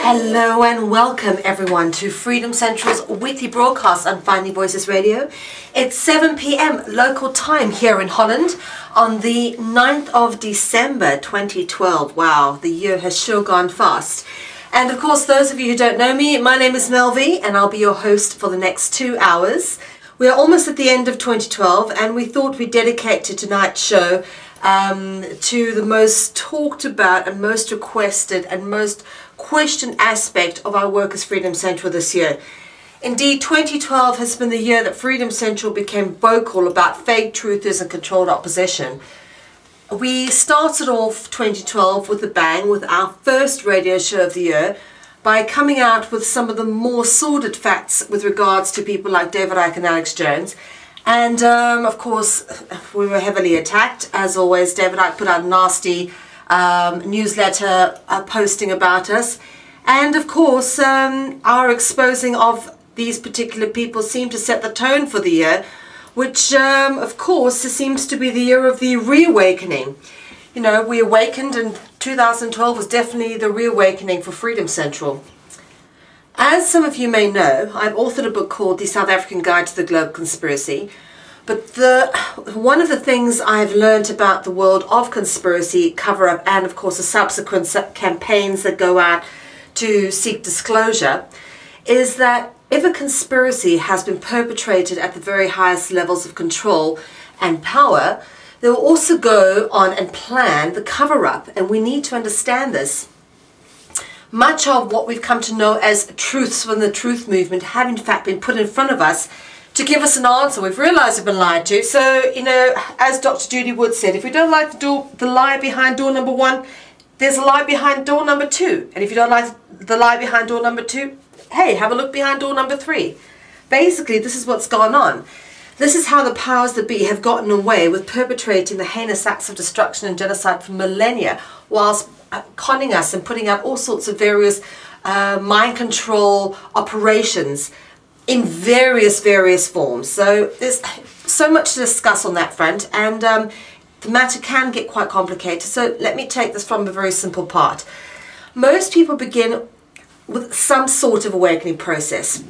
Hello and welcome everyone to Freedom Central's weekly broadcast on Finding Voices Radio. It's 7 p.m. local time here in Holland on the 9th of December 2012. Wow, the year has sure gone fast. And of course, those of you who don't know me, my name is Mel V and I'll be your host for the next 2 hours. We are almost at the end of 2012 and we thought we'd dedicate to tonight's show to the most talked about and most requested and most questioned aspect of our work as Freedom Central this year. Indeed, 2012 has been the year that Freedom Central became vocal about fake truthers and controlled opposition. We started off 2012 with a bang with our first radio show of the year by coming out with some of the more sordid facts with regards to people like David Icke and Alex Jones. And of course, we were heavily attacked. As always, David Icke put out a nasty newsletter posting about us. And of course, our exposing of these particular people seemed to set the tone for the year, which of course seems to be the year of the reawakening. You know, we awakened, and 2012 was definitely the reawakening for Freedom Central. As some of you may know, I've authored a book called The South African Guide to the Globe Conspiracy. But one of the things I've learned about the world of conspiracy, cover-up, and of course the subsequent campaigns that go out to seek disclosure, is that if a conspiracy has been perpetrated at the very highest levels of control and power, they will also go on and plan the cover-up, and we need to understand this. Much of what we've come to know as truths from the truth movement have in fact been put in front of us to give us an answer. We've realised we've been lied to. So, you know, as Dr. Judy Wood said, if we don't like the lie behind door number 1, there's a lie behind door number 2. And if you don't like the lie behind door number 2, hey, have a look behind door number 3. Basically, this is what's gone on. This is how the powers that be have gotten away with perpetrating the heinous acts of destruction and genocide for millennia, whilst conning us and putting out all sorts of various mind control operations in various forms. So there's so much to discuss on that front, and the matter can get quite complicated. So let me take this from a very simple part. Most people begin with some sort of awakening process.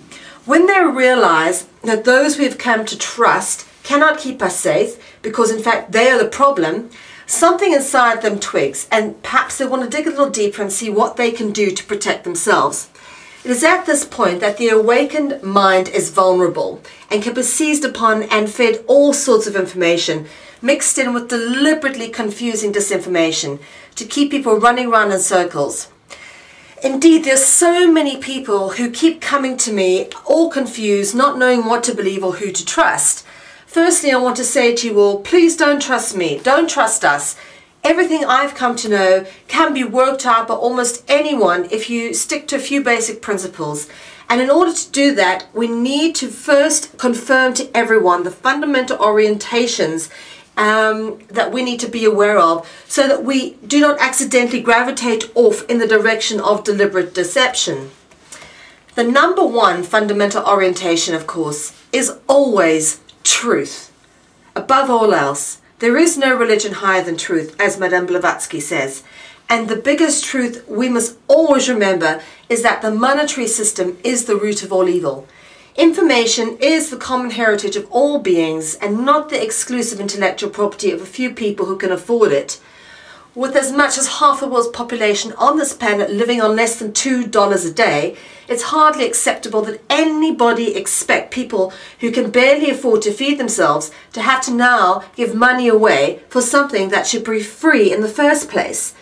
When they realize that those we've come to trust cannot keep us safe, because in fact they are the problem, something inside them twigs, and perhaps they want to dig a little deeper and see what they can do to protect themselves. It is at this point that the awakened mind is vulnerable and can be seized upon and fed all sorts of information, mixed in with deliberately confusing disinformation to keep people running around in circles. Indeed, there's so many people who keep coming to me all confused, not knowing what to believe or who to trust. Firstly, I want to say to you all, please don't trust me, don't trust us. Everything I've come to know can be worked out by almost anyone if you stick to a few basic principles. And in order to do that, we need to first confirm to everyone the fundamental orientations that we need to be aware of, so that we do not accidentally gravitate off in the direction of deliberate deception. The number one fundamental orientation, of course, is always truth. Above all else, there is no religion higher than truth, as Madame Blavatsky says. And the biggest truth we must always remember is that the monetary system is the root of all evil. Information is the common heritage of all beings and not the exclusive intellectual property of a few people who can afford it. With as much as half the world's population on this planet living on less than $2 a day, it's hardly acceptable that anybody expect people who can barely afford to feed themselves to have to now give money away for something that should be free in the first place.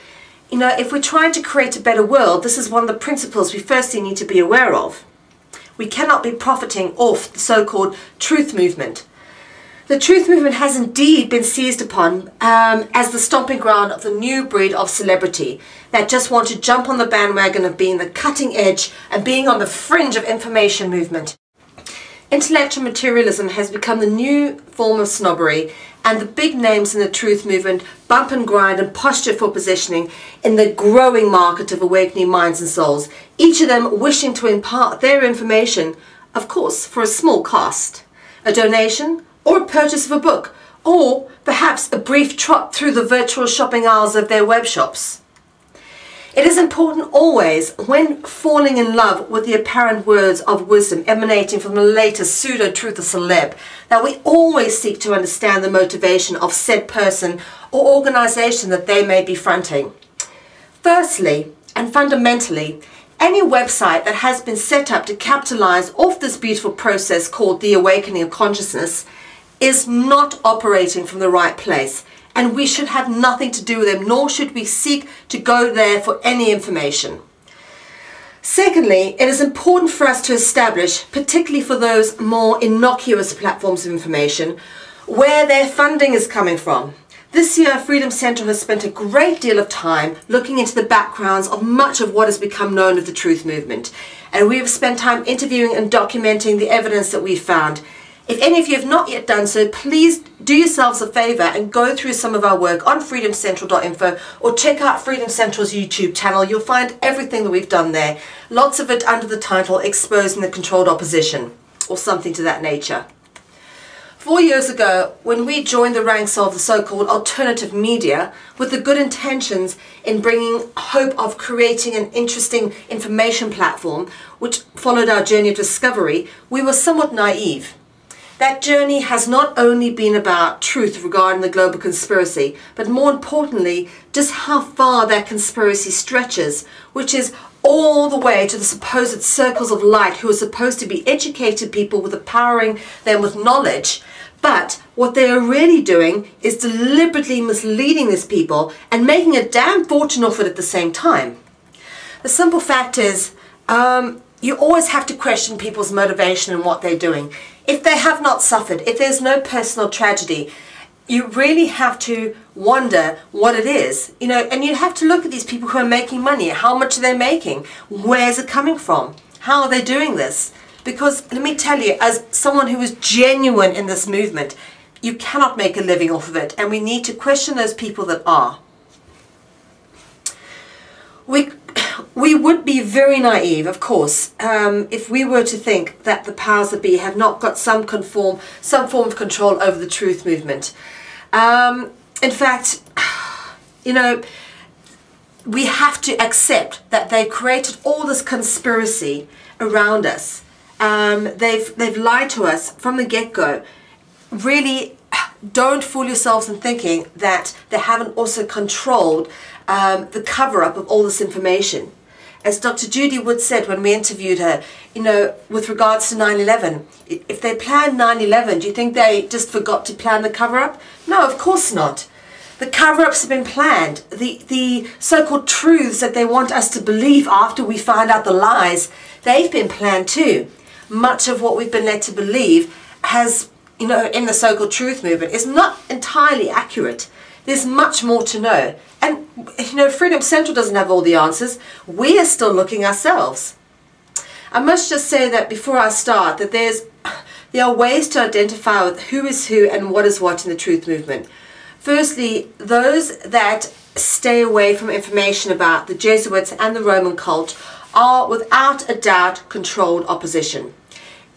You know, if we're trying to create a better world, this is one of the principles we firstly need to be aware of. We cannot be profiting off the so-called truth movement. The truth movement has indeed been seized upon as the stomping ground of the new breed of celebrity that just want to jump on the bandwagon of being the cutting edge and being on the fringe of information movement. Intellectual materialism has become the new form of snobbery, and the big names in the truth movement bump and grind and posture for positioning in the growing market of awakening minds and souls, each of them wishing to impart their information, of course, for a small cost. A donation, or a purchase of a book, or perhaps a brief trot through the virtual shopping aisles of their web shops. It is important always, when falling in love with the apparent words of wisdom emanating from the latest pseudo-truth or celeb, that we always seek to understand the motivation of said person or organization that they may be fronting. Firstly, and fundamentally, any website that has been set up to capitalize off this beautiful process called the awakening of consciousness is not operating from the right place, and we should have nothing to do with them, nor should we seek to go there for any information. Secondly, it is important for us to establish, particularly for those more innocuous platforms of information, where their funding is coming from. This year, Freedom Central has spent a great deal of time looking into the backgrounds of much of what has become known as the Truth Movement, and we have spent time interviewing and documenting the evidence that we've found. If any of you have not yet done so, please do yourselves a favor and go through some of our work on freedomcentral.info or check out Freedom Central's YouTube channel. You'll find everything that we've done there. Lots of it under the title Exposing the Controlled Opposition, or something to that nature. 4 years ago, when we joined the ranks of the so-called alternative media with the good intentions in bringing hope of creating an interesting information platform, which followed our journey of discovery, we were somewhat naive. That journey has not only been about truth regarding the global conspiracy, but more importantly, just how far that conspiracy stretches, which is all the way to the supposed circles of light who are supposed to be educated people with empowering them with knowledge. But what they are really doing is deliberately misleading these people and making a damn fortune off it at the same time. The simple fact is, you always have to question people's motivation and what they're doing. If they have not suffered, if there's no personal tragedy, you really have to wonder what it is, you know, and you have to look at these people who are making money. How much are they making? Where's it coming from? How are they doing this? Because let me tell you, as someone who is genuine in this movement, you cannot make a living off of it, and we need to question those people that are. We would be very naive, of course, if we were to think that the powers that be have not got some form of control over the truth movement. In fact, you know, we have to accept that they've created all this conspiracy around us. They've lied to us from the get-go. Really, don't fool yourselves in thinking that they haven't also controlled the cover-up of all this information. As Dr. Judy Wood said when we interviewed her, you know, with regards to 9/11, if they planned 9/11, do you think they just forgot to plan the cover-up? No, of course not. The cover-ups have been planned. The so-called truths that they want us to believe after we find out the lies, they've been planned too. Much of what we've been led to believe has, you know, in the so-called truth movement is not entirely accurate. There's much more to know. And, you know, Freedom Central doesn't have all the answers. We are still looking ourselves. I must just say that before I start, that there are ways to identify with who is who and what is what in the truth movement. Firstly, those that stay away from information about the Jesuits and the Roman cult are without a doubt controlled opposition.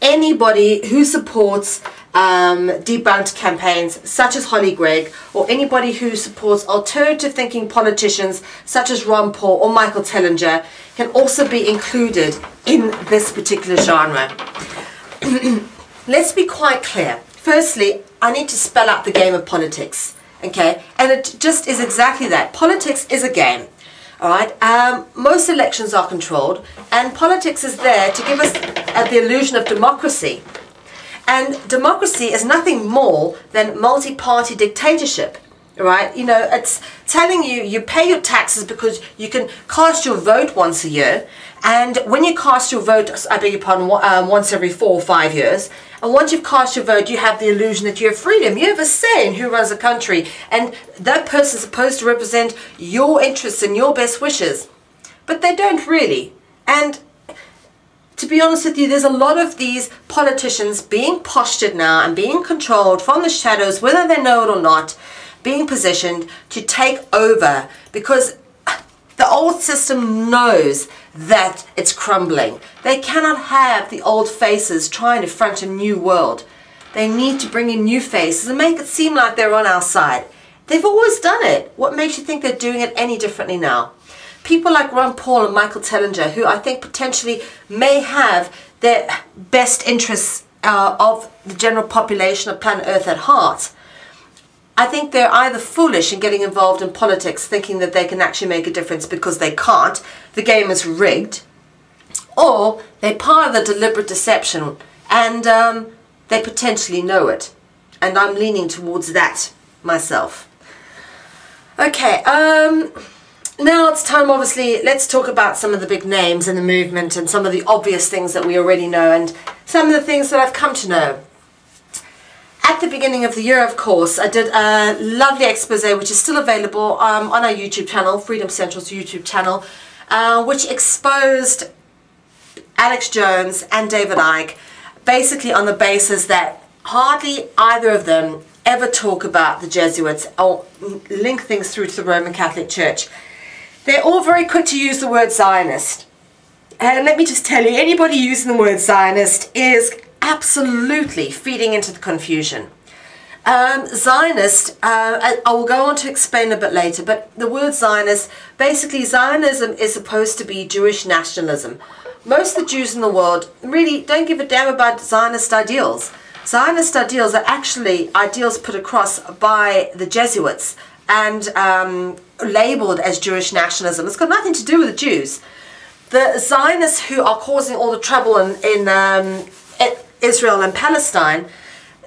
Anybody who supports debunked campaigns such as Holly Gregg, or anybody who supports alternative thinking politicians such as Ron Paul or Michael Tellinger can also be included in this particular genre. Let's be quite clear. Firstly, I need to spell out the game of politics, okay? And it just is exactly that. Politics is a game. All right. Most elections are controlled, and politics is there to give us the illusion of democracy. And democracy is nothing more than multi-party dictatorship. Right? You know, it's telling you you pay your taxes because you can cast your vote once a year, and when you cast your vote, I beg your pardon, once every 4 or 5 years, and once you've cast your vote, you have the illusion that you have freedom. You have a say in who runs the country, and that person is supposed to represent your interests and your best wishes. But they don't really. And to be honest with you, there's a lot of these politicians being postured now and being controlled from the shadows, whether they know it or not, being positioned to take over, because the old system knows that it's crumbling. They cannot have the old faces trying to front a new world. They need to bring in new faces and make it seem like they're on our side. They've always done it. What makes you think they're doing it any differently now? people like Ron Paul and Michael Tellinger, who I think potentially may have their best interests of the general population of planet Earth at heart, I think they're either foolish in getting involved in politics, thinking that they can actually make a difference because they can't, the game is rigged, or they're part of the deliberate deception and they potentially know it. And I'm leaning towards that myself. Okay, now it's time, obviously, let's talk about some of the big names in the movement and some of the obvious things that we already know and some of the things that I've come to know. At the beginning of the year, of course, I did a lovely expose, which is still available on our YouTube channel, Freedom Central's YouTube channel, which exposed Alex Jones and David Icke, basically on the basis that hardly either of them ever talk about the Jesuits or link things through to the Roman Catholic Church. They're all very quick to use the word Zionist. And let me just tell you, anybody using the word Zionist is absolutely feeding into the confusion. Zionist, I will go on to explain a bit later, but the word Zionist, basically Zionism is supposed to be Jewish nationalism. Most of the Jews in the world really don't give a damn about Zionist ideals. Zionist ideals are actually ideals put across by the Jesuits and labeled as Jewish nationalism. It's got nothing to do with the Jews. The Zionists who are causing all the trouble in Israel and Palestine,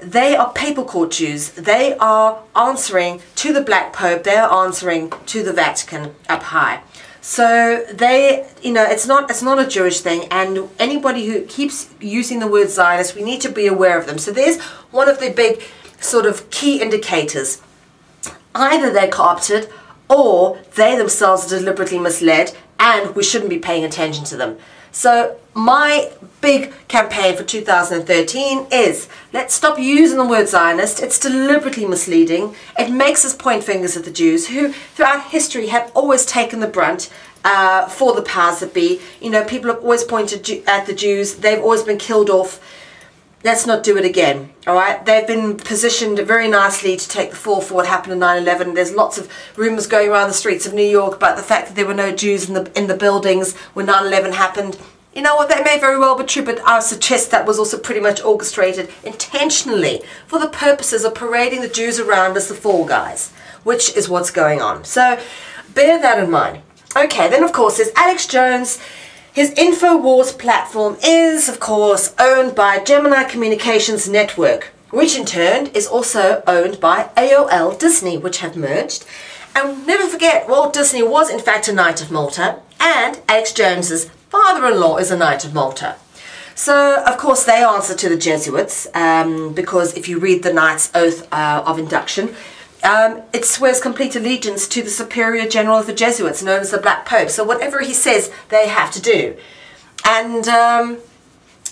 they are papal court Jews. They are answering to the Black Pope. They are answering to the Vatican up high. So they, you know, it's not a Jewish thing, and anybody who keeps using the word Zionist, we need to be aware of them. So there's one of the big sort of key indicators. Either they're co-opted or they themselves are deliberately misled and we shouldn't be paying attention to them. So my big campaign for 2013 is, let's stop using the word Zionist. It's deliberately misleading. It makes us point fingers at the Jews, who throughout history have always taken the brunt for the powers that be. You know, people have always pointed at the Jews. They've always been killed off. Let's not do it again, all right? They've been positioned very nicely to take the fall for what happened in 9/11. There's lots of rumors going around the streets of New York about the fact that there were no Jews in the buildings when 9/11 happened. You know what, that may very well be true, but I suggest that was also pretty much orchestrated intentionally for the purposes of parading the Jews around as the fall guys, which is what's going on. So bear that in mind. Okay, then of course there's Alex Jones. His InfoWars platform is, of course, owned by Gemini Communications Network, which in turn is also owned by AOL Disney, which have merged. And never forget, Walt Disney was in fact a Knight of Malta, and Alex Jones's father-in-law is a Knight of Malta. So, of course, they answer to the Jesuits, because if you read the Knight's Oath of Induction, it swears complete allegiance to the Superior General of the Jesuits, known as the Black Pope. So whatever he says, they have to do. And,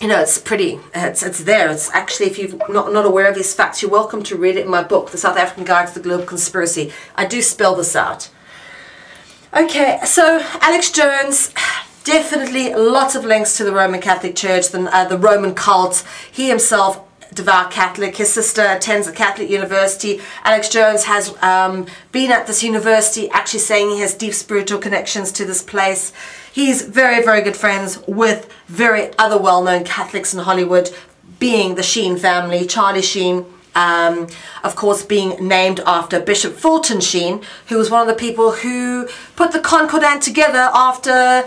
you know, it's pretty, it's there. It's actually, if you're not aware of these facts, you're welcome to read it in my book, The South African Guide to the Global Conspiracy. I do spell this out. Okay, so Alex Jones, definitely lots of links to the Roman Catholic Church, the Roman cult. He himself, devout Catholic. His sister attends a Catholic university. Alex Jones has been at this university, actually saying he has deep spiritual connections to this place. He's very, very good friends with very other well-known Catholics in Hollywood, being the Sheen family, Charlie Sheen, of course being named after Bishop Fulton Sheen, who was one of the people who put the Concordat together after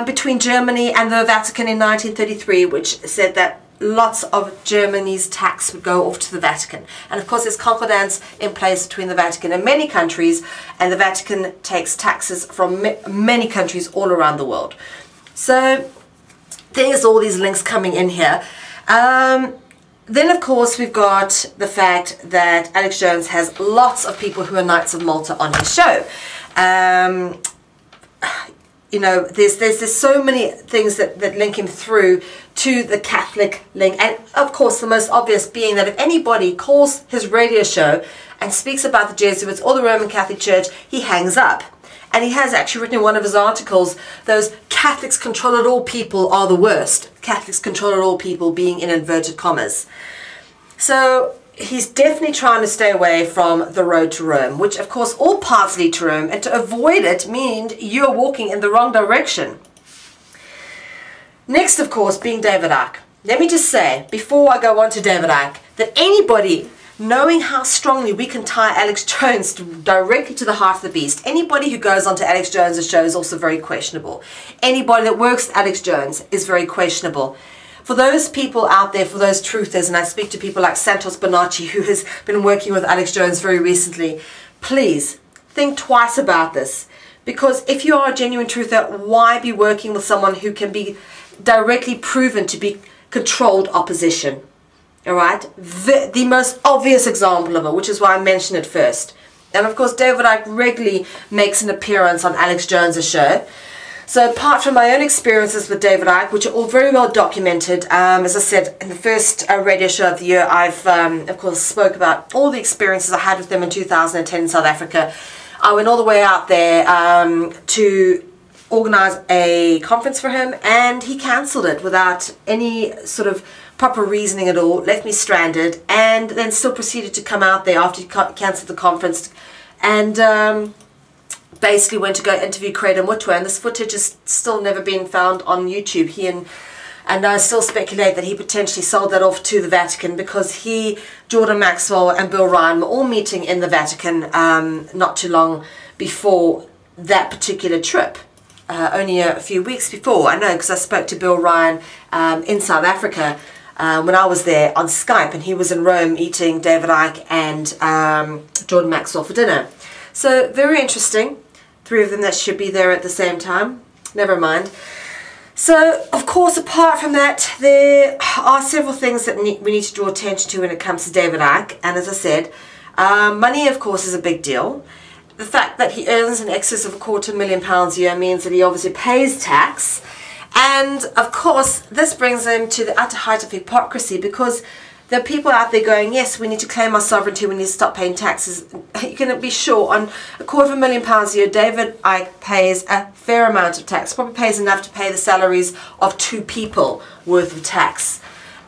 between Germany and the Vatican in 1933, which said that lots of Germany's tax would go off to the Vatican. And of course there's concordance in place between the Vatican and many countries, and the Vatican takes taxes from many countries all around the world. So there's all these links coming in here. Then of course we've got the fact that Alex Jones has lots of people who are Knights of Malta on his show. You know, there's so many things that link him through to the Catholic link. And of course the most obvious being that if anybody calls his radio show and speaks about the Jesuits or the Roman Catholic Church, he hangs up. And he has actually written in one of his articles, those Catholics control it all people are the worst. Catholics control it all people being in inverted commas. So he's definitely trying to stay away from the road to Rome, which of course all paths lead to Rome, and to avoid it means you're walking in the wrong direction. Next, of course, being David Icke. Let me just say, before I go on to David Icke, that anybody knowing how strongly we can tie Alex Jones directly to the heart of the beast, anybody who goes onto Alex Jones' show is also very questionable. Anybody that works with Alex Jones is very questionable. For those people out there, for those truthers, and I speak to people like Santos Bonacci, who has been working with Alex Jones very recently, please think twice about this. Because if you are a genuine truther, why be working with someone who can be directly proven to be controlled opposition? All right? The most obvious example of it, which is why I mentioned it first. And of course, David Icke regularly makes an appearance on Alex Jones' show. So apart from my own experiences with David Icke, which are all very well documented, as I said, in the first radio show of the year, I've, of course, spoke about all the experiences I had with them in 2010 in South Africa. I went all the way out there to organise a conference for him, and he cancelled it without any sort of proper reasoning at all, left me stranded, and then still proceeded to come out there after he cancelled the conference, and basically went to go interview Craig and Mutwa, and this footage has still never been found on YouTube. He and I still speculate that he potentially sold that off to the Vatican, because he, Jordan Maxwell and Bill Ryan were all meeting in the Vatican not too long before that particular trip. Only a few weeks before. I know, because I spoke to Bill Ryan in South Africa when I was there on Skype, and he was in Rome eating David Icke and Jordan Maxwell for dinner. So very interesting. Three of them that should be there at the same time. Never mind. So, of course, apart from that, there are several things that we need to draw attention to when it comes to David Icke. And as I said, money, of course, is a big deal. The fact that he earns in excess of £250,000 a year means that he obviously pays tax. And, of course, this brings him to the utter height of hypocrisy, because there are people out there going, yes, we need to claim our sovereignty, we need to stop paying taxes. You can be sure, on £250,000 a year, David Icke pays a fair amount of tax, probably pays enough to pay the salaries of 2 people worth of tax.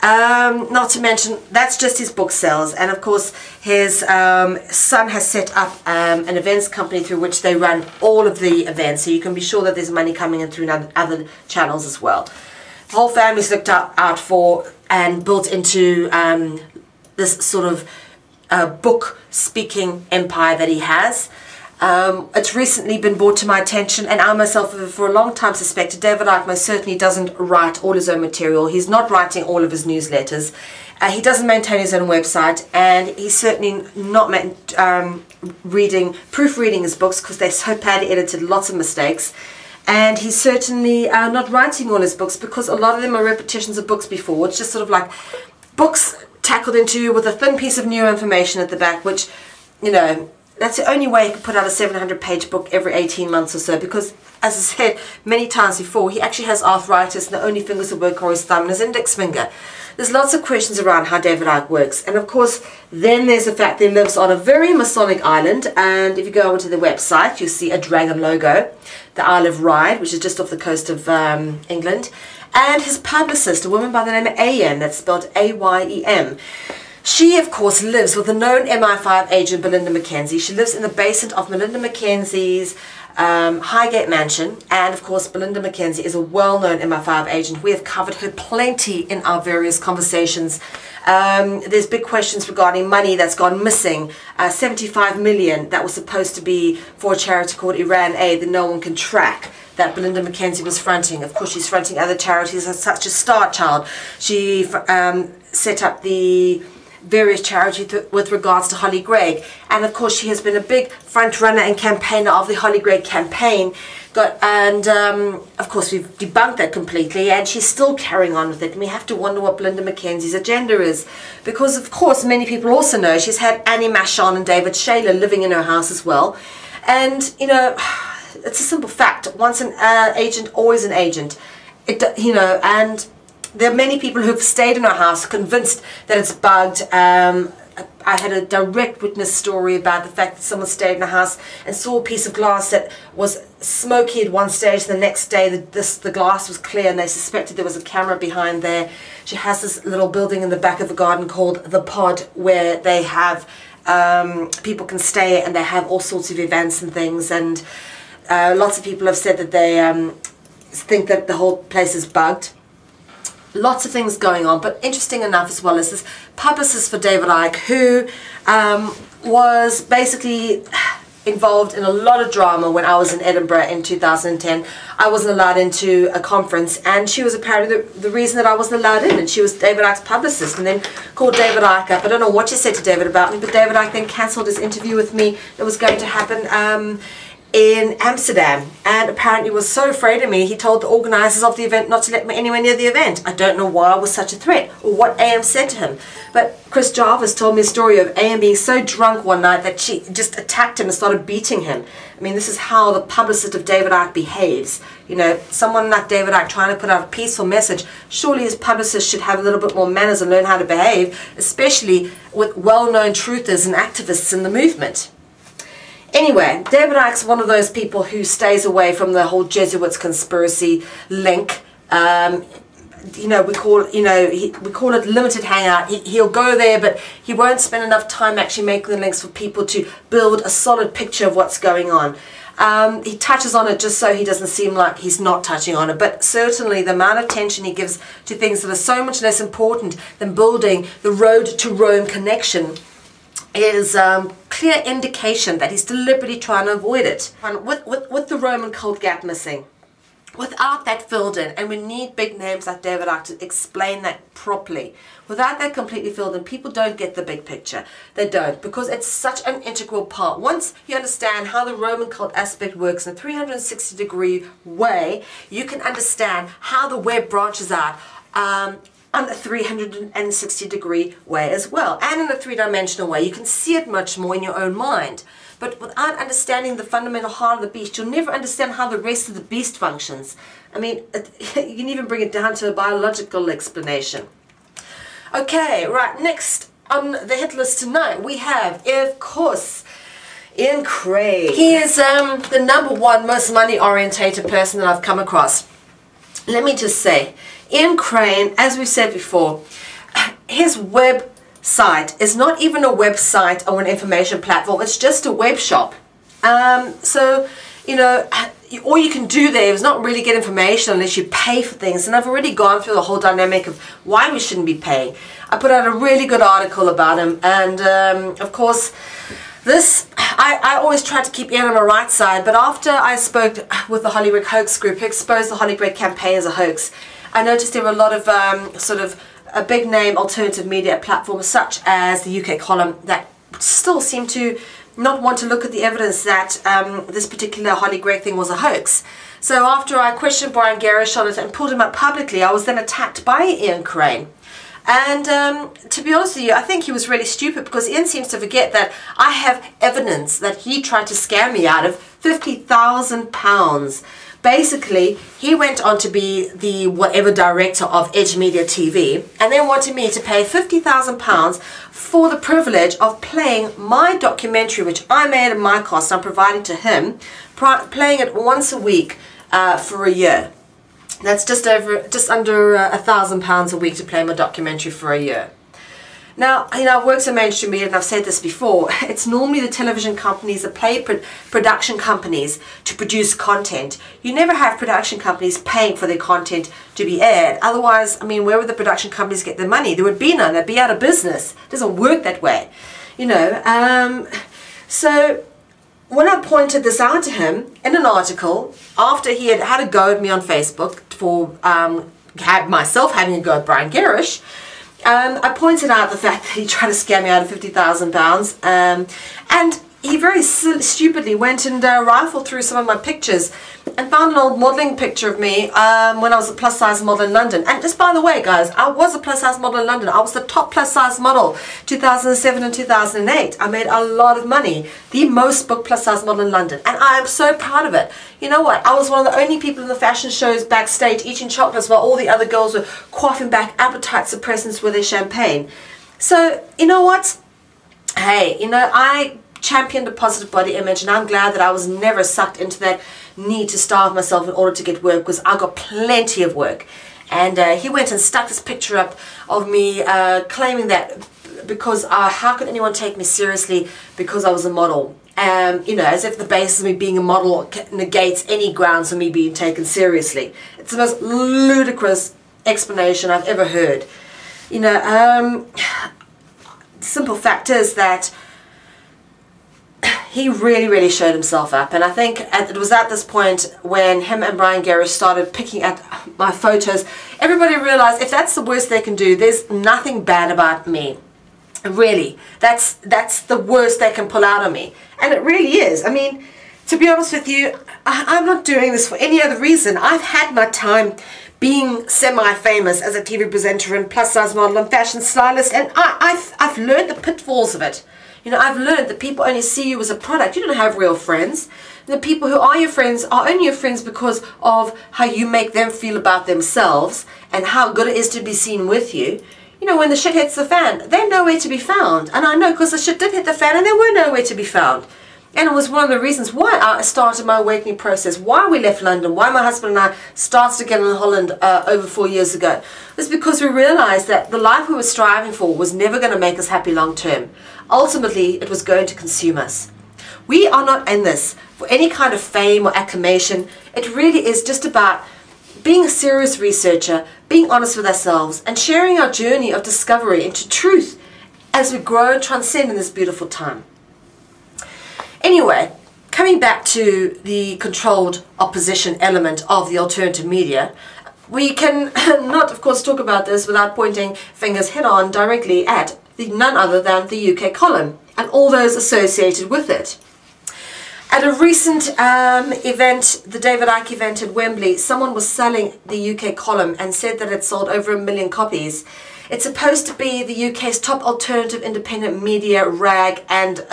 Not to mention, that's just his book sales, and of course his son has set up an events company through which they run all of the events, so you can be sure that there's money coming in through other channels as well. The whole family's looked out for and built into this sort of book speaking empire that he has. It's recently been brought to my attention, and I myself for a long time suspected David Icke most certainly doesn't write all his own material. He's not writing all of his newsletters. He doesn't maintain his own website, and he's certainly not proofreading his books, because they're so badly edited, lots of mistakes. And he's certainly not writing all his books, because a lot of them are repetitions of books before. It's just sort of like books tackled into with a thin piece of new information at the back, which, you know, that's the only way he could put out a 700-page book every 18 months or so, because, as I said many times before, he actually has arthritis, and the only fingers that work are his thumb and his index finger. There's lots of questions around how David Icke works. And of course, then there's the fact that he lives on a very Masonic island, and if you go over to the website, you'll see a dragon logo, the Isle of Ryde, which is just off the coast of England, and his publicist, a woman by the name of A.M., that's spelled A-Y-E-M. She, of course, lives with the known MI5 agent Belinda Mackenzie. She lives in the basement of Belinda Mackenzie's Highgate Mansion. And, of course, Belinda Mackenzie is a well-known MI5 agent. We have covered her plenty in our various conversations. There's big questions regarding money that's gone missing. 75 million that was supposed to be for a charity called Iran Aid that no one can track, that Belinda Mackenzie was fronting. Of course, she's fronting other charities such as Star Child. She set up the various charities with regards to Holly Gregg, and of course she has been a big front runner and campaigner of the Holly Gregg campaign, of course we've debunked that completely, and she's still carrying on with it, and we have to wonder what Belinda Mackenzie's agenda is, because of course many people also know she's had Annie Machon and David Shayler living in her house as well. And you know, it's a simple fact, once an agent, always an agent. You know, and there are many people who've stayed in our house convinced that it's bugged, I had a direct witness story about the fact that someone stayed in a house and saw a piece of glass that was smoky at one stage. The next day the glass was clear and they suspected there was a camera behind there. She has this little building in the back of the garden called The Pod, where they have people can stay and they have all sorts of events and things, and lots of people have said that they think that the whole place is bugged. Lots of things going on, but interesting enough as well is this publicist for David Icke, who was basically involved in a lot of drama when I was in Edinburgh in 2010. I wasn't allowed into a conference, and she was apparently the reason that I wasn't allowed in, and she was David Icke's publicist, and then called David Icke up. I don't know what she said to David about me, but David Icke then cancelled his interview with me that was going to happen in Amsterdam, and apparently was so afraid of me he told the organisers of the event not to let me anywhere near the event. I don't know why it was such a threat or what AM said to him, but Chris Jarvis told me a story of AM being so drunk one night that she just attacked him and started beating him. I mean, this is how the publicist of David Icke behaves. You know, someone like David Icke trying to put out a peaceful message, surely his publicist should have a little bit more manners and learn how to behave, especially with well-known truthers and activists in the movement. Anyway, David Icke's one of those people who stays away from the whole Jesuits conspiracy link. You know, we call it limited hangout. He'll go there, but he won't spend enough time actually making the links for people to build a solid picture of what's going on. He touches on it just so he doesn't seem like he's not touching on it, but certainly the amount of attention he gives to things that are so much less important than building the road to Rome connection is clear indication that he's deliberately trying to avoid it. With the Roman cult gap missing, without that filled in, and we need big names like David Icke to explain that properly. Without that completely filled in, people don't get the big picture. They don't, because it's such an integral part. Once you understand how the Roman cult aspect works in a 360-degree way, you can understand how the web branches out on a 360-degree way as well, and in a three-dimensional way. You can see it much more in your own mind. But without understanding the fundamental heart of the beast, you'll never understand how the rest of the beast functions. I mean, you can even bring it down to a biological explanation. Okay, right, next on the hit list tonight, we have, of course, Ian Craig. He is the #1 most money-orientated person that I've come across. Let me just say, Ian Crane, as we said before, his website is not even a website or an information platform, it's just a web shop. So, you know, all you can do there is not really get information unless you pay for things, and I've already gone through the whole dynamic of why we shouldn't be paying. I put out a really good article about him, and of course, I always try to keep Ian on my right side, but after I spoke with the Hollywood Hoax group who exposed the Hollywood campaign as a hoax, I noticed there were a lot of sort of a big name alternative media platforms such as the UK column that still seem to not want to look at the evidence that this particular Holly Gregg thing was a hoax. So after I questioned Brian Gerrish on it and pulled him up publicly, I was then attacked by Ian Crane. And to be honest with you, I think he was really stupid, because Ian seems to forget that I have evidence that he tried to scam me out of £50,000. Basically, he went on to be the whatever director of Edge Media TV, and then wanted me to pay £50,000 for the privilege of playing my documentary, which I made at my cost. I'm providing to him, playing it once a week for a year. That's just under £1,000 a week to play my documentary for a year. Now, you know, I've worked in mainstream media, and I've said this before, it's normally the television companies that pay production companies to produce content. You never have production companies paying for their content to be aired. Otherwise, I mean, where would the production companies get their money? There would be none. They'd be out of business. It doesn't work that way, you know. So when I pointed this out to him in an article, after he had had a go at me on Facebook for myself having a go at Brian Gerrish, I pointed out the fact that he tried to scam me out of £50,000, and he very stupidly went and rifled through some of my pictures and found an old modelling picture of me when I was a plus-size model in London. And just by the way, guys, I was a plus-size model in London. I was the top plus-size model 2007 and 2008. I made a lot of money, the most booked plus-size model in London, and I am so proud of it. You know what? I was one of the only people in the fashion shows backstage eating chocolates while all the other girls were quaffing back appetite suppressants with their champagne. So, you know what? hey, you know, I championed a positive body image, and I'm glad that I was never sucked into that need to starve myself in order to get work, because I got plenty of work. And he went and stuck this picture up of me claiming that because how could anyone take me seriously because I was a model? You know, as if the basis of me being a model negates any grounds for me being taken seriously. It's the most ludicrous explanation I've ever heard. You know, the simple fact is that he really showed himself up, and I think it was at this point when him and Brian Garrish started picking at my photos, everybody realized if that's the worst they can do, there's nothing bad about me. Really, that's the worst they can pull out of me, and it really is. I mean, to be honest with you, I'm not doing this for any other reason. I've had my time being semi-famous as a TV presenter and plus-size model and fashion stylist, and I've learned the pitfalls of it. You know, I've learned that people only see you as a product. You don't have real friends. The people who are your friends are only your friends because of how you make them feel about themselves and how good it is to be seen with you. You know, when the shit hits the fan, they're nowhere to be found. And I know because the shit did hit the fan and they were nowhere to be found. And it was one of the reasons why I started my awakening process, why we left London, why my husband and I started again in Holland over 4 years ago. It was because we realized that the life we were striving for was never going to make us happy long term. Ultimately, it was going to consume us. We are not in this for any kind of fame or acclamation. It really is just about being a serious researcher, being honest with ourselves, and sharing our journey of discovery into truth as we grow and transcend in this beautiful time. Anyway, coming back to the controlled opposition element of the alternative media, we can not, of course, talk about this without pointing fingers head-on directly at none other than the UK column and all those associated with it. At a recent event, the David Icke event at Wembley, someone was selling the UK column and said that it sold over 1 million copies. It's supposed to be the UK's top alternative independent media rag and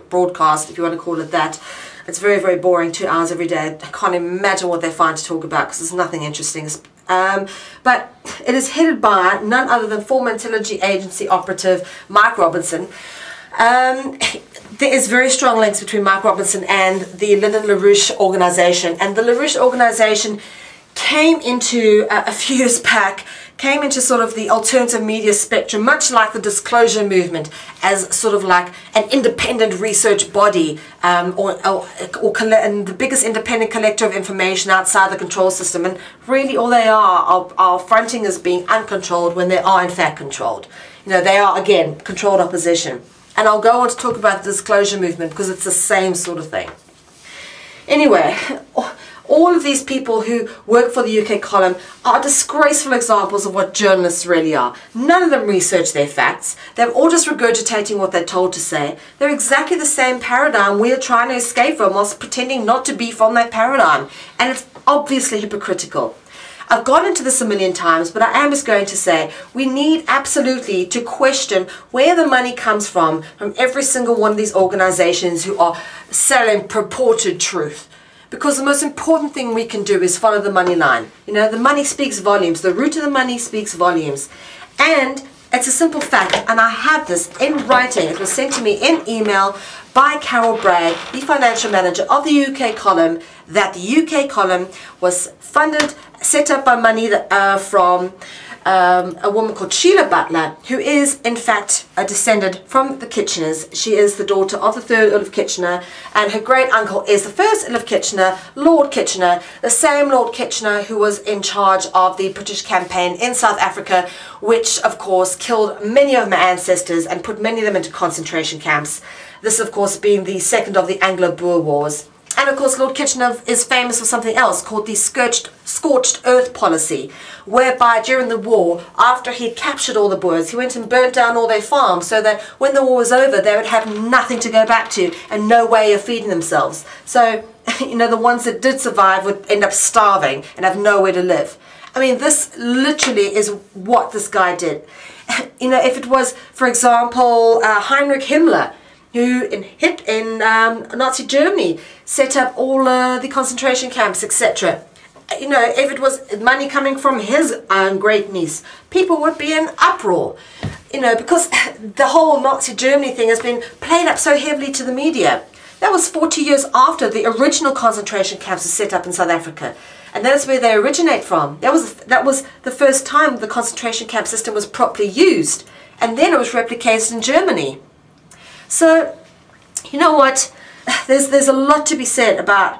broadcast, if you want to call it that. It's very boring, 2 hours every day. I can't imagine what they find to talk about because there's nothing interesting. But it is headed by none other than former intelligence agency operative Mike Robinson. There is very strong links between Mike Robinson and the Lyndon LaRouche organization, and the LaRouche organization came into a few years back, came into sort of the alternative media spectrum, much like the disclosure movement, as sort of like an independent research body and the biggest independent collector of information outside the control system. And really all they are fronting as being uncontrolled when they are in fact controlled. You know, they are, again, controlled opposition. And I'll go on to talk about the disclosure movement because it's the same sort of thing. Anyway, all of these people who work for the UK column are disgraceful examples of what journalists really are. None of them research their facts. They're all just regurgitating what they're told to say. They're exactly the same paradigm we're trying to escape from whilst pretending not to be from that paradigm. And it's obviously hypocritical. I've gone into this a million times, but I am just going to say we need absolutely to question where the money comes from every single one of these organizations who are selling purported truth. Because the most important thing we can do is follow the money line. You know, the money speaks volumes. The root of the money speaks volumes. And it's a simple fact, and I have this in writing. It was sent to me in email by Carol Bragg, the financial manager of the UK column, that the UK column was funded, set up by money from a woman called Sheila Butler, who is in fact a descendant from the Kitcheners. She is the daughter of the 3rd Earl of Kitchener, and her great uncle is the 1st Earl of Kitchener, Lord Kitchener, the same Lord Kitchener who was in charge of the British campaign in South Africa, which of course killed many of my ancestors and put many of them into concentration camps. This of course being the second of the Anglo-Boer Wars. And of course Lord Kitchener is famous for something else called the scorched earth policy, whereby during the war, after he'd captured all the Boers, he went and burnt down all their farms so that when the war was over they would have nothing to go back to and no way of feeding themselves. So, you know, the ones that did survive would end up starving and have nowhere to live. I mean, this literally is what this guy did. You know, if it was, for example, Heinrich Himmler, who in Nazi Germany set up all the concentration camps, etc. You know, if it was money coming from his great niece, people would be in uproar. you know, because the whole Nazi Germany thing has been played up so heavily to the media. That was 40 years after the original concentration camps were set up in South Africa. And that's where they originate from. That was the first time the concentration camp system was properly used. And then it was replicated in Germany. So, you know what? There's a lot to be said about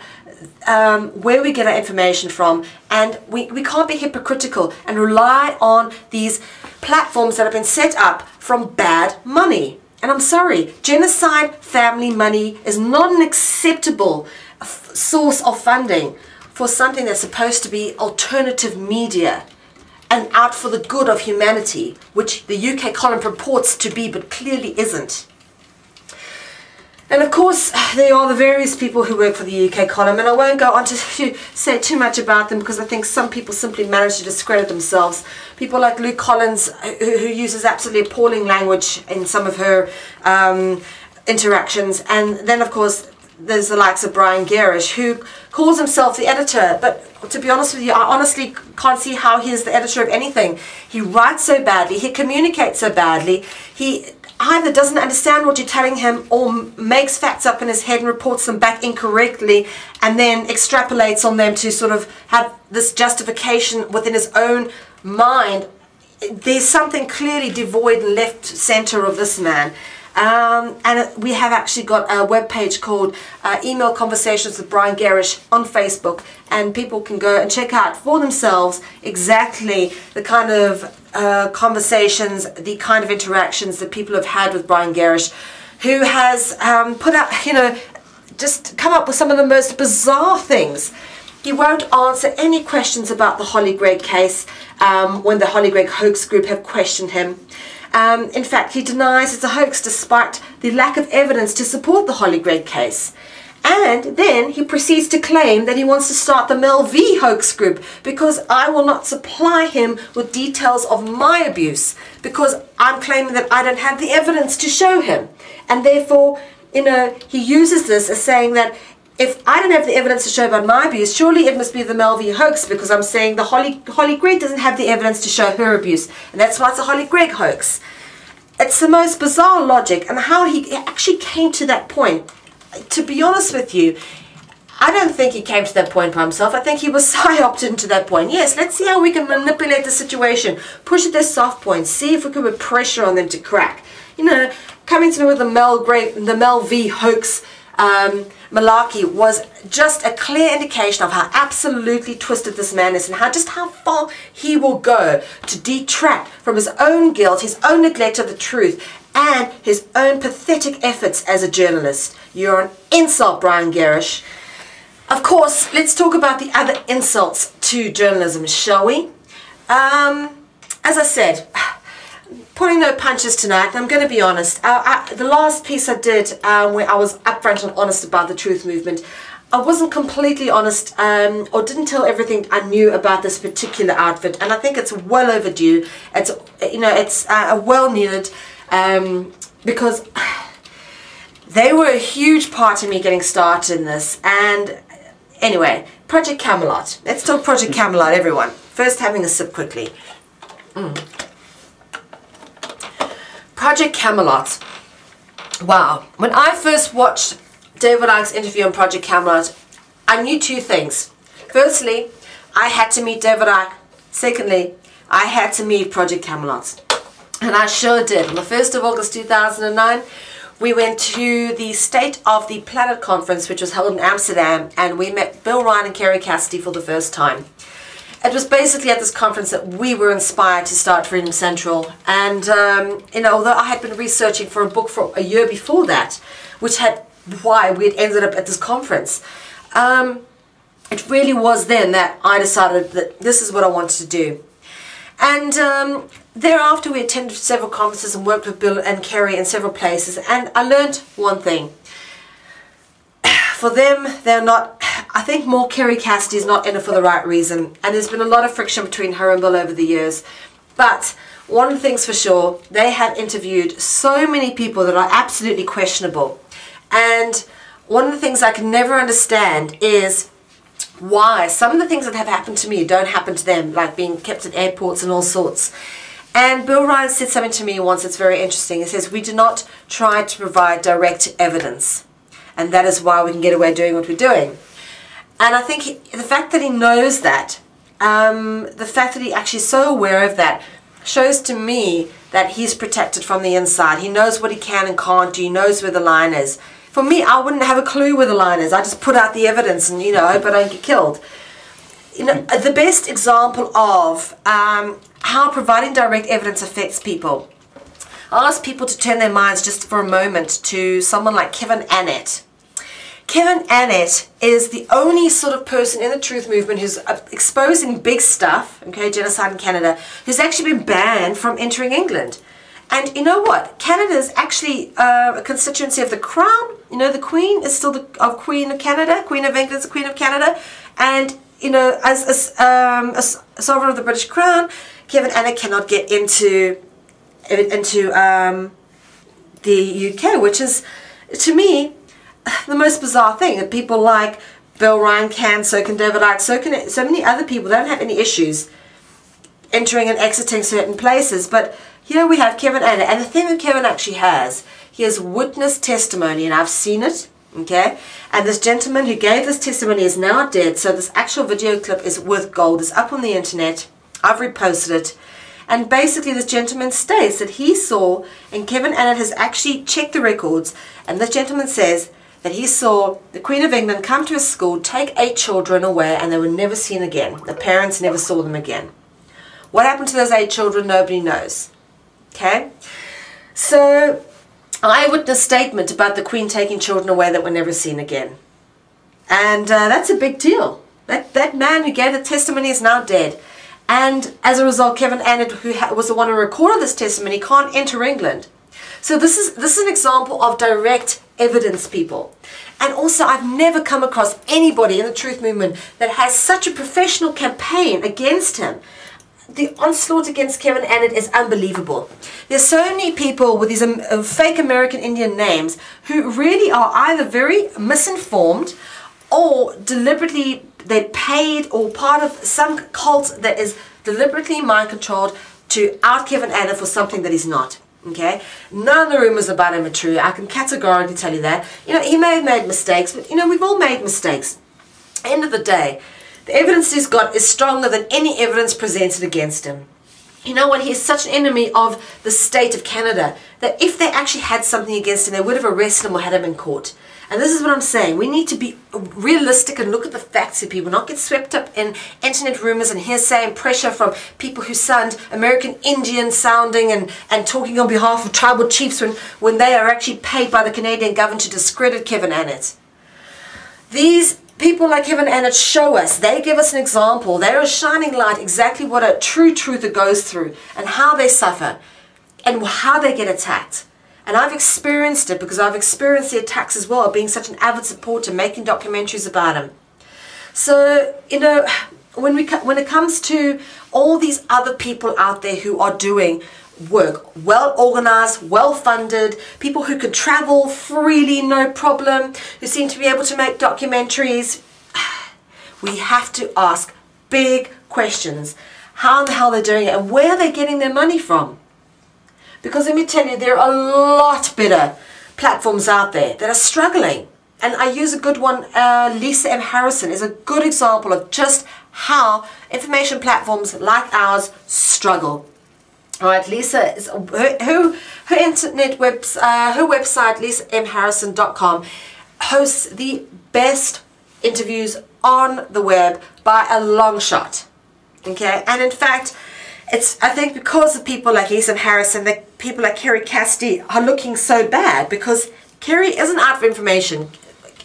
where we get our information from, and we can't be hypocritical and rely on these platforms that have been set up from bad money. And I'm sorry, genocide family money is not an acceptable source of funding for something that's supposed to be alternative media and out for the good of humanity, which the UK column purports to be but clearly isn't. And of course, there are the various people who work for the UK column, and I won't go on to say too much about them because I think some people simply manage to discredit themselves. People like Luke Collins, who uses absolutely appalling language in some of her interactions, and then of course there's the likes of Brian Garish, who calls himself the editor, but to be honest with you, I honestly can't see how he is the editor of anything. He writes so badly, he communicates so badly, he either doesn't understand what you're telling him or makes facts up in his head and reports them back incorrectly and then extrapolates on them to sort of have this justification within his own mind. There's something clearly devoid and left center of this man. And we have actually got a webpage called Email Conversations with Brian Garish on Facebook, and people can go and check out for themselves exactly the kind of conversations, the kind of interactions that people have had with Brian Garish, who has put out, you know, just come up with some of the most bizarre things. He won't answer any questions about the Holly Greig case when the Holly Greig hoax group have questioned him. In fact, he denies it's a hoax despite the lack of evidence to support the Holly Greig case. And then he proceeds to claim that he wants to start the Mel V hoax group because I will not supply him with details of my abuse because I'm claiming that I don't have the evidence to show him. And therefore, you know, he uses this as saying that if I don't have the evidence to show about my abuse, surely it must be the Mel V hoax because I'm saying the Holly Greig doesn't have the evidence to show her abuse. And that's why it's a Holly Greig hoax. It's the most bizarre logic, and how he actually came to that point. To be honest with you, I don't think he came to that point by himself. I think he was psyoped into that point. Yes, let's see how we can manipulate the situation, push at their soft points, see if we can put pressure on them to crack. You know, coming to me with the Mel V hoax malarkey was just a clear indication of how absolutely twisted this man is and how far he will go to detract from his own guilt, his own neglect of the truth, and his own pathetic efforts as a journalist. You're an insult, Brian Garish. Of course, let's talk about the other insults to journalism, shall we? As I said, pulling no punches tonight. I'm going to be honest. The last piece I did where I was upfront and honest about the truth movement, I wasn't completely honest or didn't tell everything I knew about this particular outfit, and I think it's well overdue. It's, you know, it's well needed because they were a huge part of me getting started in this. And anyway, Project Camelot. Let's talk Project Camelot, everyone. First, having a sip quickly. Project Camelot. Wow. When I first watched David Icke's interview on Project Camelot, I knew two things. Firstly, I had to meet David Icke. Secondly, I had to meet Project Camelot. And I sure did. On the 1st of August 2009, we went to the State of the Planet conference, which was held in Amsterdam, and we met Bill Ryan and Kerry Cassidy for the first time. It was basically at this conference that we were inspired to start Freedom Central. And, you know, although I had been researching for a book for a year before that, which had why we had ended up at this conference, it really was then that I decided that this is what I wanted to do. And thereafter we attended several conferences and worked with Bill and Kerry in several places, and I learned one thing. For them, they're not, I think more Kerry Cassidy is not in it for the right reason, and there's been a lot of friction between her and Bill over the years. But one of the things for sure, they have interviewed so many people that are absolutely questionable. And one of the things I can never understand is why some of the things that have happened to me don't happen to them, like being kept at airports and all sorts. And Bill Ryan said something to me once that's very interesting. He says, we do not try to provide direct evidence. And that is why we can get away doing what we're doing. And I think the fact that he knows that, the fact that he actually is so aware of that, shows to me that he's protected from the inside. He knows what he can and can't do. He knows where the line is. For me, I wouldn't have a clue where the line is. I just put out the evidence and, you know, hope I don't get killed. You know, the best example of how providing direct evidence affects people. I'll ask people to turn their minds just for a moment to someone like Kevin Annet. Kevin Annet is the only sort of person in the truth movement who's exposing big stuff, okay, genocide in Canada, who's actually been banned from entering England. And you know what? Canada is actually a constituency of the Crown. You know, the Queen is still the Queen of Canada. Queen of England is the Queen of Canada. And, you know, as a sovereign of the British Crown, Kevin Annet cannot get into the UK, which is, to me, the most bizarre thing. That people like Bill Ryan can, so can David Icke, so many other people don't have any issues entering and exiting certain places. But here we have Kevin Annet, and the thing that Kevin actually has, he has witness testimony, and I've seen it, okay? And this gentleman who gave this testimony is now dead, so this actual video clip is worth gold. It's up on the internet. I've reposted it. And basically this gentleman states that he saw, and Kevin Annet has actually checked the records, and this gentleman says that he saw the Queen of England come to his school, take 8 children away, and they were never seen again. The parents never saw them again. What happened to those 8 children, nobody knows. Okay? So, eyewitness statement about the Queen taking children away that were never seen again. And that's a big deal. That man who gave the testimony is now dead. And as a result, Kevin Annet, who was the one who recorded this testimony, can't enter England. So this is an example of direct evidence, people. And also, I've never come across anybody in the truth movement that has such a professional campaign against him. The onslaught against Kevin Annet is unbelievable. There's so many people with these fake American Indian names who really are either very misinformed or deliberately they're paid or part of some cult that is deliberately mind-controlled to out Kevin Annet for something that he's not. Okay? None of the rumors about him are true. I can categorically tell you that. You know, he may have made mistakes, but, you know, we've all made mistakes. End of the day, the evidence he's got is stronger than any evidence presented against him. You know what? He's such an enemy of the state of Canada that if they actually had something against him, they would have arrested him or had him in court. And this is what I'm saying. We need to be realistic and look at the facts here, people. Not get swept up in internet rumors and hearsay and pressure from people who sound American Indian sounding and talking on behalf of tribal chiefs when they are actually paid by the Canadian government to discredit Kevin Annet. These people like Kevin Annet show us, they give us an example. They're a shining light exactly what a true truther goes through and how they suffer and how they get attacked. And I've experienced it because I've experienced the attacks as well, being such an avid supporter, making documentaries about him. So, you know, when it comes to all these other people out there who are doing work, well organized, well funded, people who can travel freely, no problem, who seem to be able to make documentaries, we have to ask big questions. How in the hell they're doing it and where are they getting their money from? Because let me tell you, there are a lot better platforms out there that are struggling. And I use a good one, Lisa M. Harrison is a good example of just how information platforms like ours struggle. All right, Lisa is her internet her website, lisamharrison.com, hosts the best interviews on the web by a long shot. Okay, and in fact, it's, I think, because of people like Lisa Harrison that people like Kerry Cassidy are looking so bad, because Kerry isn't out for information.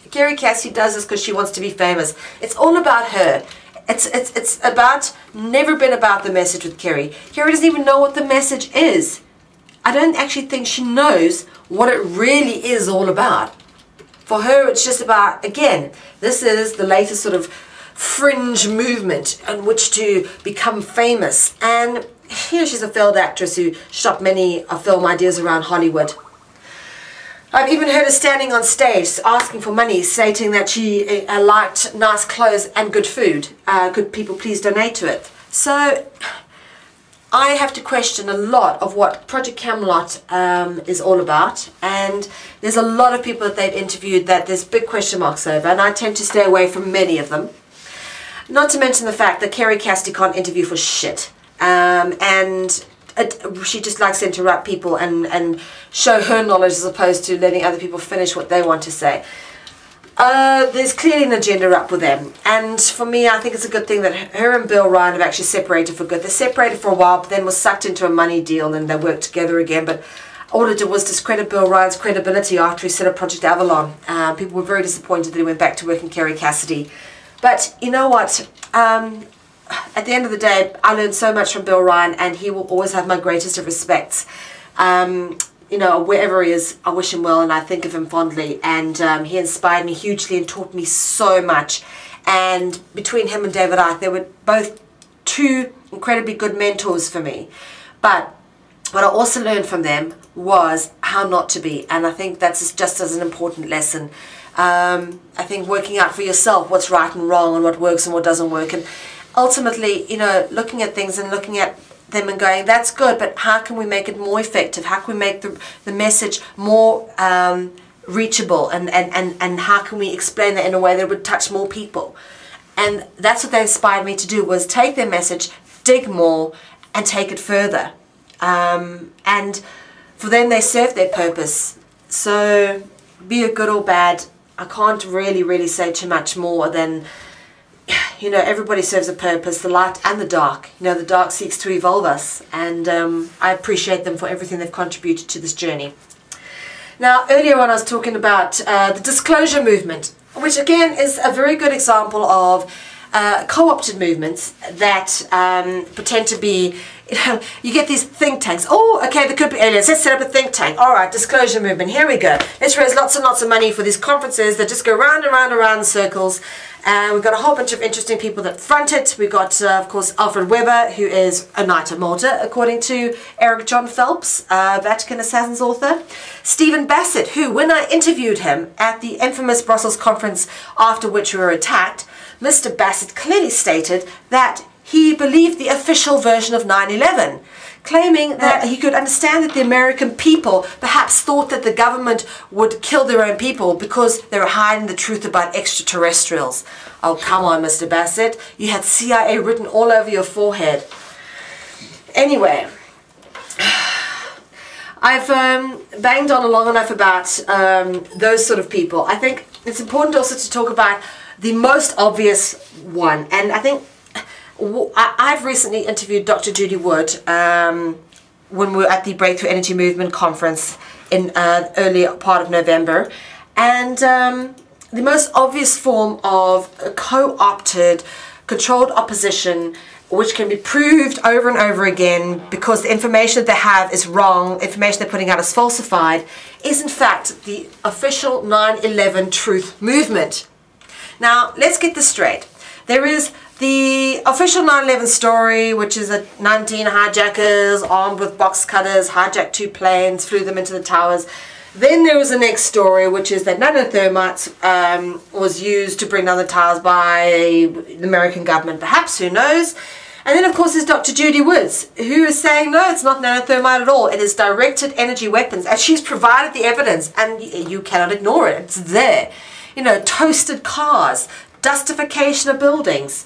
Kerry Cassidy does this because she wants to be famous. It's all about her. It's about, never been about the message with Kerry. Kerry doesn't even know what the message is. I don't actually think she knows what it really is all about. For her, it's just about, again, this is the latest sort of fringe movement in which to become famous. And you know, she's a failed actress who shot many film ideas around Hollywood. I've even heard her standing on stage asking for money, stating that she liked nice clothes and good food. Could people please donate to it? So I have to question a lot of what Project Camelot is all about, and there's a lot of people that they've interviewed that there's big question marks over, and I tend to stay away from many of them. Not to mention the fact that Kerry Cassidy can't interview for shit, she just likes to interrupt people and show her knowledge as opposed to letting other people finish what they want to say. There's clearly an agenda up with them, and for me I think it's a good thing that her and Bill Ryan have actually separated for good. They separated for a while, but then was sucked into a money deal and they worked together again, but all it did was discredit Bill Ryan's credibility after he set up Project Avalon. People were very disappointed that he went back to work in Kerry Cassidy. But you know what, at the end of the day, I learned so much from Bill Ryan, and he will always have my greatest of respects. You know, wherever he is, I wish him well and I think of him fondly, and he inspired me hugely and taught me so much. And between him and David Icke, they were both two incredibly good mentors for me. But what I also learned from them was how not to be, and I think that's just as an important lesson. I think working out for yourself what's right and wrong and what works and what doesn't work, and ultimately, you know, looking at things and looking at them and going, that's good, but how can we make it more effective? How can we make the message more reachable, and how can we explain that in a way that would touch more people? And that's what they inspired me to do, was take their message, dig more, and take it further. And for them, they serve their purpose. So be it good or bad, I can't really say too much more than, you know, everybody serves a purpose, the light and the dark. You know, the dark seeks to evolve us, and I appreciate them for everything they've contributed to this journey. Now, earlier on I was talking about the disclosure movement, which again is a very good example of co-opted movements that pretend to be, you know, you get these think tanks. Oh, okay, there could be aliens. Let's set up a think tank. All right, disclosure movement. Here we go. Let's raise lots and lots of money for these conferences that just go round and round and round in circles. And we've got a whole bunch of interesting people that front it. We've got, of course, Alfred Weber, who is a Knight of Malta, according to Eric John Phelps, Vatican Assassins author. Stephen Bassett, who, when I interviewed him at the infamous Brussels conference after which we were attacked, Mr. Bassett clearly stated that he believed the official version of 9/11, claiming that he could understand that the American people perhaps thought that the government would kill their own people because they were hiding the truth about extraterrestrials. Oh, come on, Mr. Bassett. You had CIA written all over your forehead. Anyway, I've banged on long enough about those sort of people. I think it's important also to talk about the most obvious one, and I think I've recently interviewed Dr. Judy Wood when we were at the Breakthrough Energy Movement conference in early part of November, and the most obvious form of co-opted, controlled opposition, which can be proved over and over again because the information that they have is wrong, information they're putting out is falsified, is in fact the official 9/11 truth movement. Now, let's get this straight. There is the official 9/11 story, which is that 19 hijackers armed with box cutters hijacked 2 planes, flew them into the towers. Then there was the next story, which is that nanothermites was used to bring down the towers by the American government, perhaps, who knows. And then, of course, there's Dr. Judy Woods, who is saying, no, it's not nanothermite at all. It is directed energy weapons. And she's provided the evidence, and you cannot ignore it. It's there. You know, toasted cars, dustification of buildings.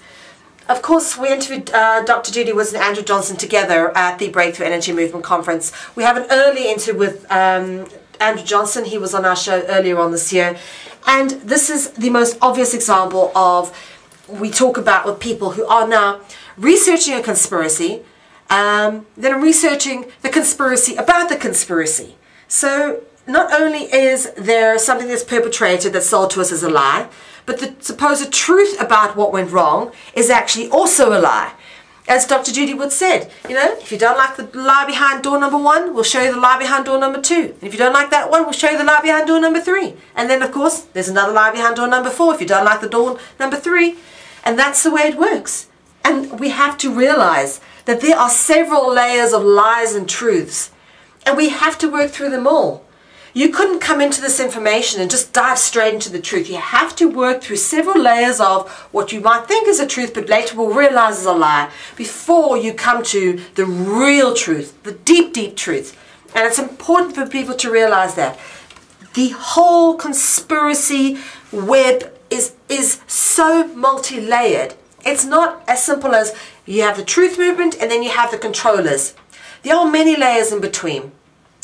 Of course, we interviewed Dr. Judy Woods and Andrew Johnson together at the Breakthrough Energy Movement Conference. We have an early interview with Andrew Johnson. He was on our show earlier on this year. And this is the most obvious example of, we talk about with people who are now researching a conspiracy, then researching the conspiracy about the conspiracy. So not only is there something that's perpetrated that's sold to us as a lie, but the supposed truth about what went wrong is actually also a lie. As Dr. Judy Wood said, you know, if you don't like the lie behind door number 1, we'll show you the lie behind door number 2. And if you don't like that one, we'll show you the lie behind door number 3. And then, of course, there's another lie behind door number 4 if you don't like the door number 3. And that's the way it works. And we have to realize that there are several layers of lies and truths. And we have to work through them all. You couldn't come into this information and just dive straight into the truth. You have to work through several layers of what you might think is a truth, but later will realize is a lie, before you come to the real truth, the deep, deep truth. And it's important for people to realize that. The whole conspiracy web is so multi-layered. It's not as simple as you have the truth movement and then you have the controllers. There are many layers in between.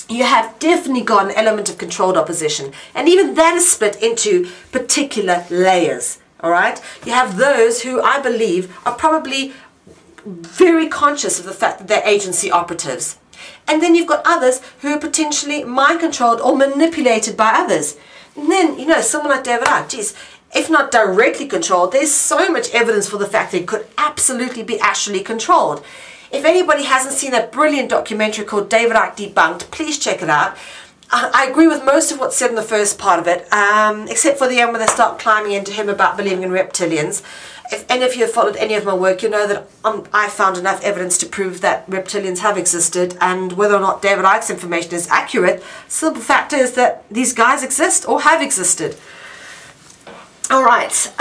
You have definitely got an element of controlled opposition, and even that is split into particular layers. All right, you have those who I believe are probably very conscious of the fact that they're agency operatives, and then you've got others who are potentially mind controlled or manipulated by others. And then, you know, someone like David Icke, geez, if not directly controlled, there's so much evidence for the fact that it could absolutely be actually controlled. If anybody hasn't seen that brilliant documentary called David Icke Debunked, please check it out. I agree with most of what's said in the first part of it, except for the end when they start climbing into him about believing in reptilians. If any of you have followed any of my work, you know that I found enough evidence to prove that reptilians have existed, and whether or not David Icke's information is accurate, simple fact is that these guys exist or have existed. All right.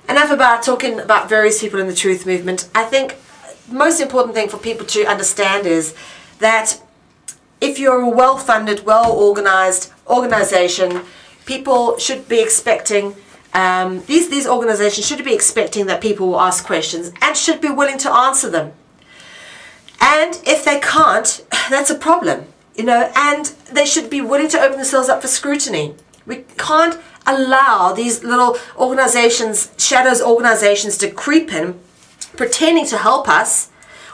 Enough about talking about various people in the truth movement. I think the most important thing for people to understand is that if you're a well-funded, well-organized organization, people should be expecting, these organizations should be expecting that people will ask questions and should be willing to answer them. And if they can't, that's a problem, you know, and they should be willing to open themselves up for scrutiny. We can't allow these little organizations, shadows organizations, to creep in, pretending to help us.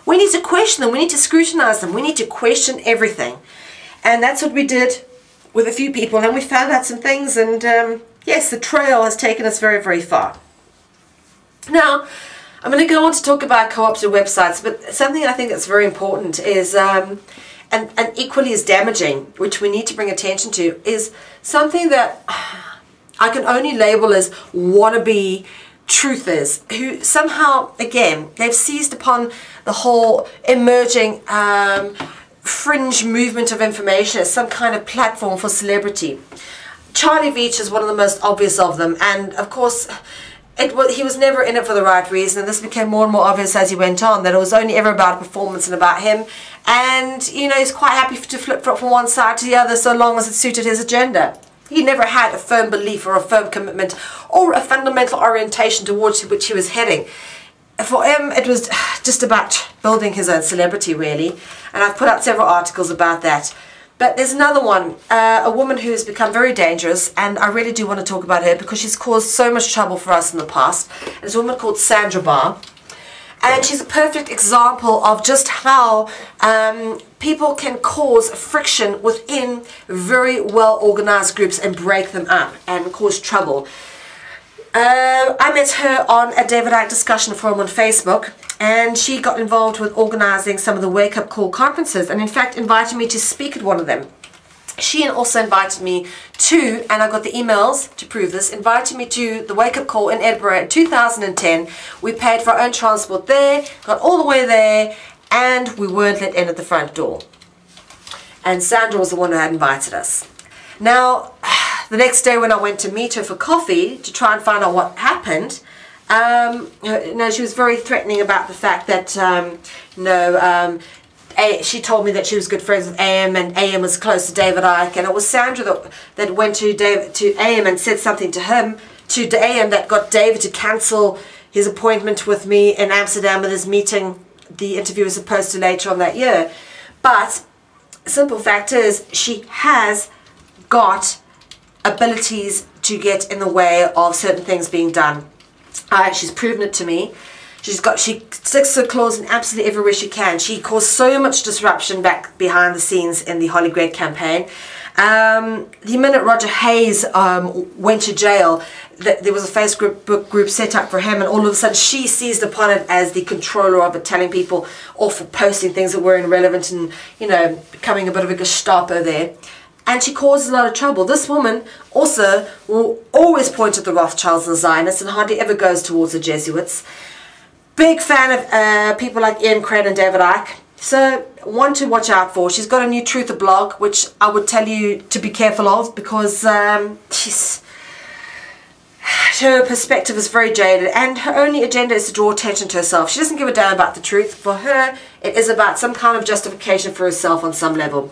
We need to question them. We need to scrutinize them. We need to question everything. And that's what we did with a few people. And we found out some things. And yes, the trail has taken us very, very far. Now, I'm going to go on to talk about co-opted websites. But something I think that's very important is, and equally as damaging, which we need to bring attention to, is something that I can only label as wannabe truthers, who somehow, again, they've seized upon the whole emerging fringe movement of information as some kind of platform for celebrity. Charlie Veitch is one of the most obvious of them, and of course he was never in it for the right reason, and this became more and more obvious as he went on, that it was only ever about a performance and about him. And, you know, he's quite happy to flip-flop from one side to the other so long as it suited his agenda. He never had a firm belief or a firm commitment or a fundamental orientation towards which he was heading. For him, it was just about building his own celebrity, really. And I've put out several articles about that. But there's another one, a woman who has become very dangerous, and I really do want to talk about her because she's caused so much trouble for us in the past. There's a woman called Sandra Barr. And she's a perfect example of just how people can cause friction within very well-organized groups and break them up and cause trouble. I met her on a David Icke discussion forum on Facebook, and she got involved with organizing some of the wake-up call conferences, and in fact invited me to speak at one of them. She also invited me to, and I got the emails to prove this, invited me to the Wake Up Call in Edinburgh in 2010. We paid for our own transport there, got all the way there, and we weren't let in at the front door. And Sandra was the one who had invited us. Now, the next day when I went to meet her for coffee to try and find out what happened, she was very threatening about the fact that, she told me that she was good friends with AM, and AM was close to David Icke, and it was Sandra that went to AM and said something to him, to AM, that got David to cancel his appointment with me in Amsterdam with his meeting. The interview was supposed to later on that year. But the simple fact is, she has got abilities to get in the way of certain things being done. She's proven it to me. She sticks her claws in absolutely everywhere she can. She caused so much disruption back behind the scenes in the Holly Greig campaign. The minute Roger Hayes went to jail, there was a Facebook group set up for him, and all of a sudden she seized upon it as the controller of it, telling people off for posting things that were irrelevant and, you know, becoming a bit of a Gestapo there. And she causes a lot of trouble. This woman also will always point at the Rothschilds and Zionists and hardly ever goes towards the Jesuits. Big fan of people like Ian Crane and David Icke. So one to watch out for. She's got a new truther blog, which I would tell you to be careful of, because her perspective is very jaded, and her only agenda is to draw attention to herself. She doesn't give a damn about the truth. For her, it is about some kind of justification for herself on some level.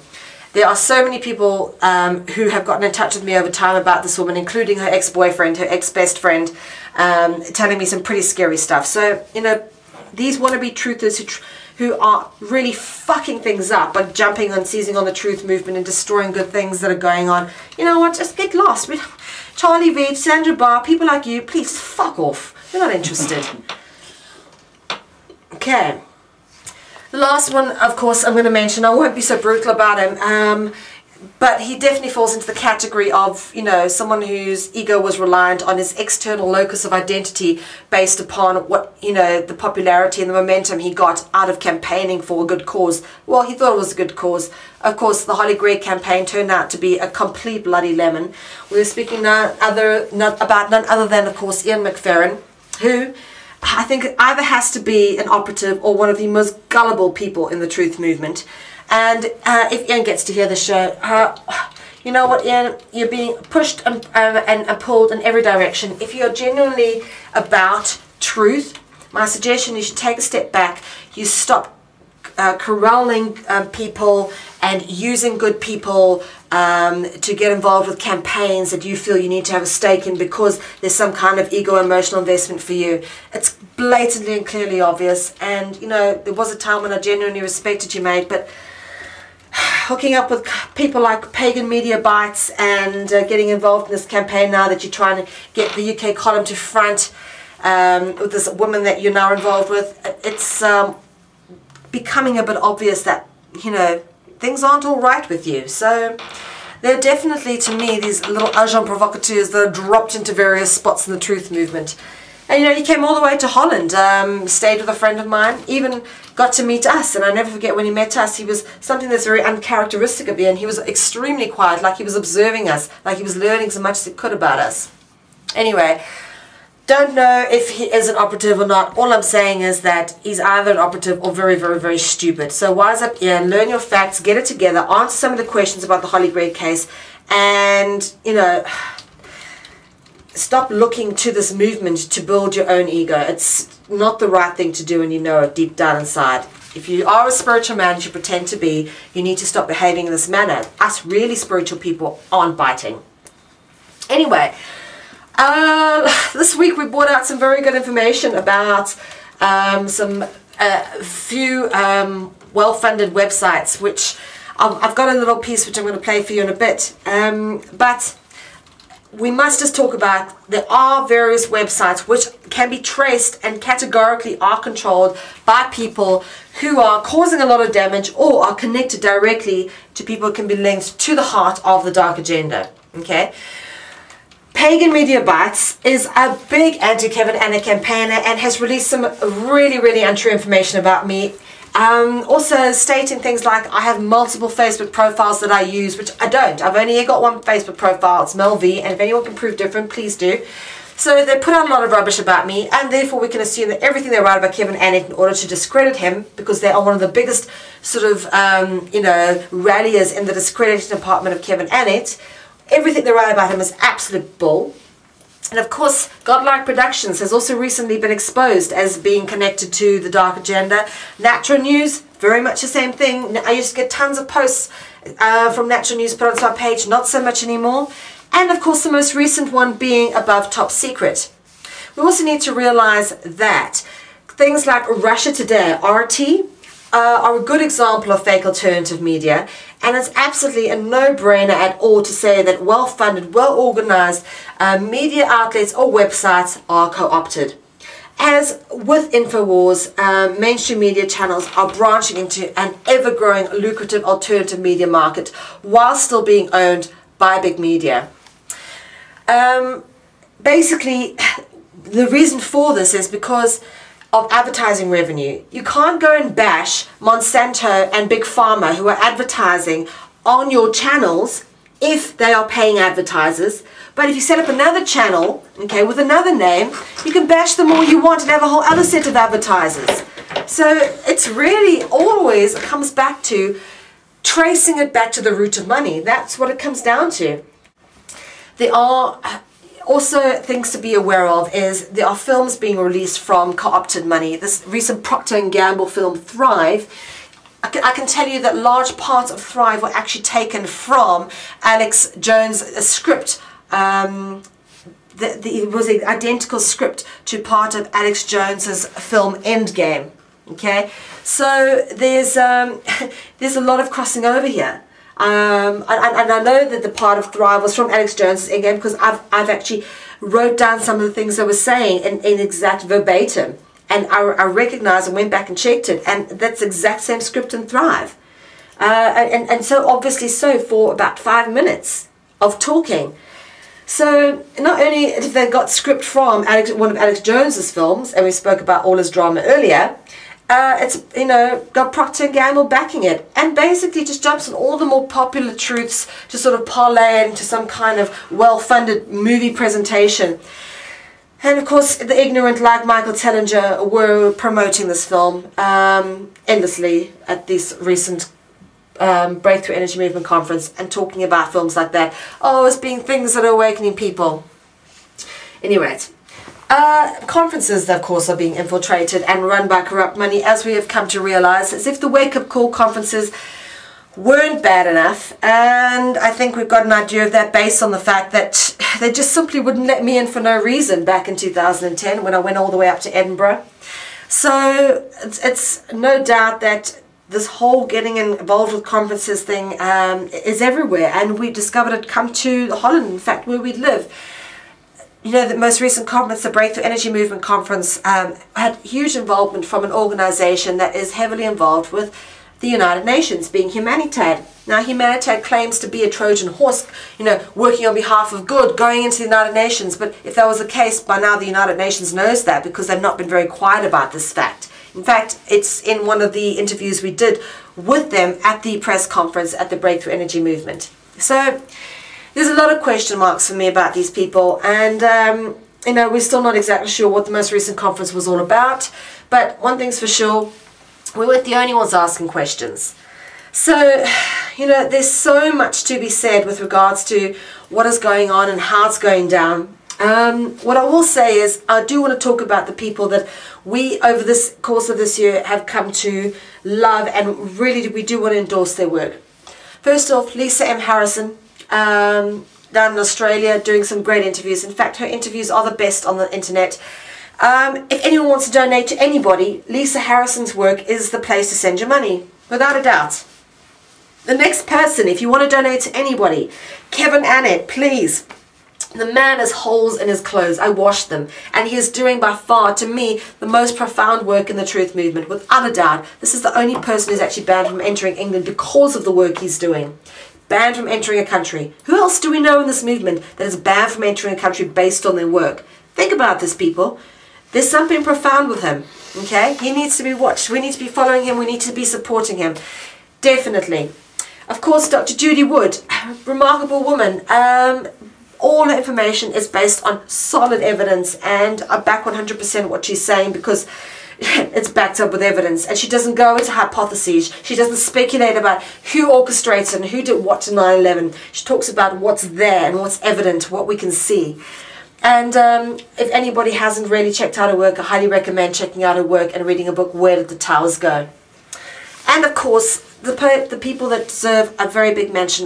There are so many people who have gotten in touch with me over time about this woman, including her ex-boyfriend, her ex-best friend, telling me some pretty scary stuff. So, you know, these wannabe truthers who are really fucking things up by jumping on, seizing on the truth movement and destroying good things that are going on. You know what, just get lost. Charlie Reid, Sandra Barr, people like you, please fuck off. We're not interested. Okay. The last one, of course, I'm going to mention, I won't be so brutal about him, but he definitely falls into the category of, you know, someone whose ego was reliant on his external locus of identity based upon what, you know, the popularity and the momentum he got out of campaigning for a good cause. Well, he thought it was a good cause. Of course, the Holly Gregg campaign turned out to be a complete bloody lemon. We were speaking about none other than, of course, Ian McFerrin, who I think either has to be an operative or one of the most gullible people in the truth movement. And if Ian gets to hear the show, you know what, Ian, you're being pushed and pulled in every direction. If you're genuinely about truth, my suggestion is you take a step back, you stop corralling people and using good people to get involved with campaigns that you feel you need to have a stake in because there's some kind of ego emotional investment for you. It's blatantly and clearly obvious, and you know, there was a time when I genuinely respected you, mate, but hooking up with people like Pagan Media Bites and getting involved in this campaign now that you're trying to get the UK column to front with this woman that you're now involved with, it's becoming a bit obvious that, you know, things aren't all right with you. So they're definitely, to me, these little agents provocateurs that are dropped into various spots in the truth movement. And you know, he came all the way to Holland, stayed with a friend of mine, even got to meet us, and I never forget when he met us, he was something that's very uncharacteristic of Ian. He was extremely quiet, like he was observing us, like he was learning as much as he could about us. Anyway, don't know if he is an operative or not. All I'm saying is that he's either an operative or very, very, very stupid. So wise up, Ian, learn your facts, get it together, answer some of the questions about the Holly Gregg case, and, you know, stop looking to this movement to build your own ego. It's not the right thing to do, and you know it deep down inside. If you are a spiritual man, you pretend to be, you need to stop behaving in this manner. Us really spiritual people aren't biting. Anyway, this week we brought out some very good information about some few well-funded websites, which I've got a little piece which I'm going to play for you in a bit. But we must just talk about, there are various websites which can be traced and categorically are controlled by people who are causing a lot of damage or are connected directly to people who can be linked to the heart of the dark agenda. Okay? Pagan Media Bites is a big anti-Kevin Annet campaigner and has released some really, really untrue information about me. Also stating things like I have multiple Facebook profiles that I use, which I don't. I've only got one Facebook profile, it's Mel V, and if anyone can prove different, please do. So they put out a lot of rubbish about me, and therefore we can assume that everything they write about Kevin Annet in order to discredit him, because they are one of the biggest sort of, you know, ralliers in the discrediting department of Kevin Annet, everything they write about him is absolute bull. And of course, Godlike Productions has also recently been exposed as being connected to the dark agenda. Natural News, very much the same thing. I used to get tons of posts from Natural News put onto our page, not so much anymore. And of course, the most recent one being Above Top Secret. We also need to realize that things like Russia Today, RT, are a good example of fake alternative media, and it's absolutely a no-brainer at all to say that well-funded, well-organized media outlets or websites are co-opted. As with InfoWars, mainstream media channels are branching into an ever-growing lucrative alternative media market while still being owned by big media. Basically, the reason for this is because of advertising revenue. You can't go and bash Monsanto and Big Pharma who are advertising on your channels if they are paying advertisers, But if you set up another channel, okay, with another name, you can bash them all you want and have a whole other set of advertisers. So it's really always comes back to tracing it back to the root of money. That's what it comes down to. There are also things to be aware of is there are films being released from co-opted money. This recent Procter & Gamble film, Thrive, I can tell you that large parts of Thrive were actually taken from Alex Jones' script. It was an identical script to part of Alex Jones's film Endgame. Okay, so there's a lot of crossing over here. And I know that the part of Thrive was from Alex Jones's Endgame because I've actually wrote down some of the things they were saying in exact verbatim. And I recognized and went back and checked it, and that's the exact same script in Thrive. And so obviously so for about 5 minutes of talking. So not only if they got script from one of Alex Jones's films, and we spoke about all his drama earlier, it's, you know, got Procter & Gamble backing it, and basically just jumps on all the more popular truths to sort of parlay it into some kind of well-funded movie presentation. And of course, the ignorant like Michael Tellinger were promoting this film endlessly at this recent Breakthrough Energy Movement conference and talking about films like that. Oh, as being things that are awakening people. Anyway, conferences, of course, are being infiltrated and run by corrupt money, as we have come to realize, as if the wake-up call conferences weren't bad enough. And I think we've got an idea of that based on the fact that they just simply wouldn't let me in for no reason back in 2010 when I went all the way up to Edinburgh. So it's no doubt that this whole getting involved with conferences thing is everywhere, and we discovered it come to Holland, in fact, where we live. You know, the most recent conference, the Breakthrough Energy Movement Conference, had huge involvement from an organization that is heavily involved with the United Nations, being Humanitad. Now, Humanitad claims to be a Trojan horse, you know, working on behalf of good, going into the United Nations. But if that was the case, by now the United Nations knows that, because they've not been very quiet about this fact. In fact, it's in one of the interviews we did with them at the press conference at the Breakthrough Energy Movement. So there's a lot of question marks for me about these people, and you know, we're still not exactly sure what the most recent conference was all about. But one thing's for sure, we weren't the only ones asking questions. So, you know, there's so much to be said with regards to what is going on and how it's going down. What I will say is I do want to talk about the people that we, over this course of this year, have come to love, and really we do want to endorse their work. First off, Lisa M. Harrison, down in Australia, doing some great interviews. In fact, her interviews are the best on the internet. If anyone wants to donate to anybody, Lisa Harrison's work is the place to send your money, without a doubt. The next person, if you want to donate to anybody, Kevin Annet, please. The man has holes in his clothes. I washed them. And he is doing by far, to me, the most profound work in the truth movement. Without a doubt, this is the only person who's actually banned from entering England because of the work he's doing. Banned from entering a country. Who else do we know in this movement that is banned from entering a country based on their work? Think about this, people. There's something profound with him. Okay? He needs to be watched. We need to be following him. We need to be supporting him. Definitely. Of course, Dr. Judy Wood, remarkable woman. All her information is based on solid evidence, and I back 100% what she's saying because it's backed up with evidence, and she doesn't go into hypotheses. She doesn't speculate about who orchestrates and who did what to 9/11. She talks about what's there and what's evident, what we can see. And if anybody hasn't really checked out her work, I highly recommend checking out her work and reading a book, Where Did the Towers Go? And of course, the people that deserve a very big mention,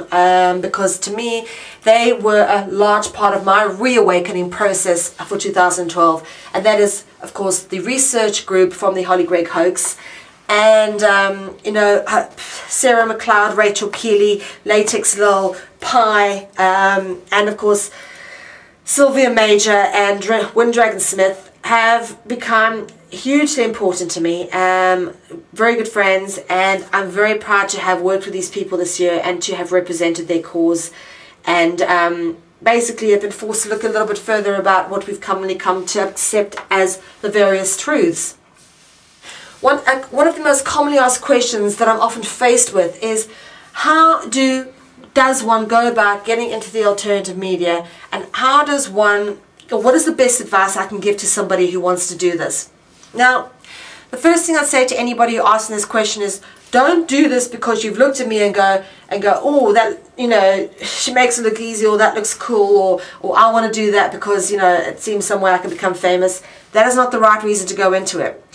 because to me, they were a large part of my reawakening process for 2012. And that is, of course, the research group from the Holy Greg hoax. And, you know, Sarah McLeod, Rachel Keeley, Latex Lil, Pi, and of course, Sylvia Major and Windragon Smith have become hugely important to me, very good friends, and I'm very proud to have worked with these people this year and to have represented their cause, and basically I've been forced to look a little bit further about what we've commonly come to accept as the various truths. One of the most commonly asked questions that I'm often faced with is, how do does one go about getting into the alternative media, and how does one, or what is the best advice I can give to somebody who wants to do this? Now, the first thing I'd say to anybody who asks this question is, don't do this because you've looked at me and go, oh, that, you know, she makes it look easy, or that looks cool, or I want to do that because, you know, it seems some way I can become famous. That is not the right reason to go into it.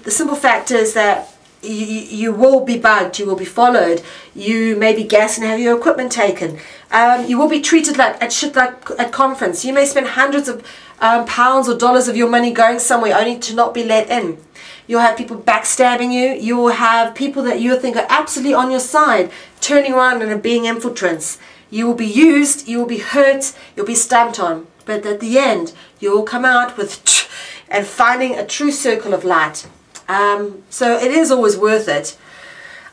The simple fact is that you will be bugged, you will be followed, you may be gassed and have your equipment taken. You will be treated like at conference. You may spend hundreds of pounds or dollars of your money going somewhere only to not be let in. You'll have people backstabbing you. You will have people that you think are absolutely on your side turning around and being infiltrants. You will be used, you will be hurt, you'll be stamped on. But at the end, you will come out with and finding a true circle of light. So it is always worth it.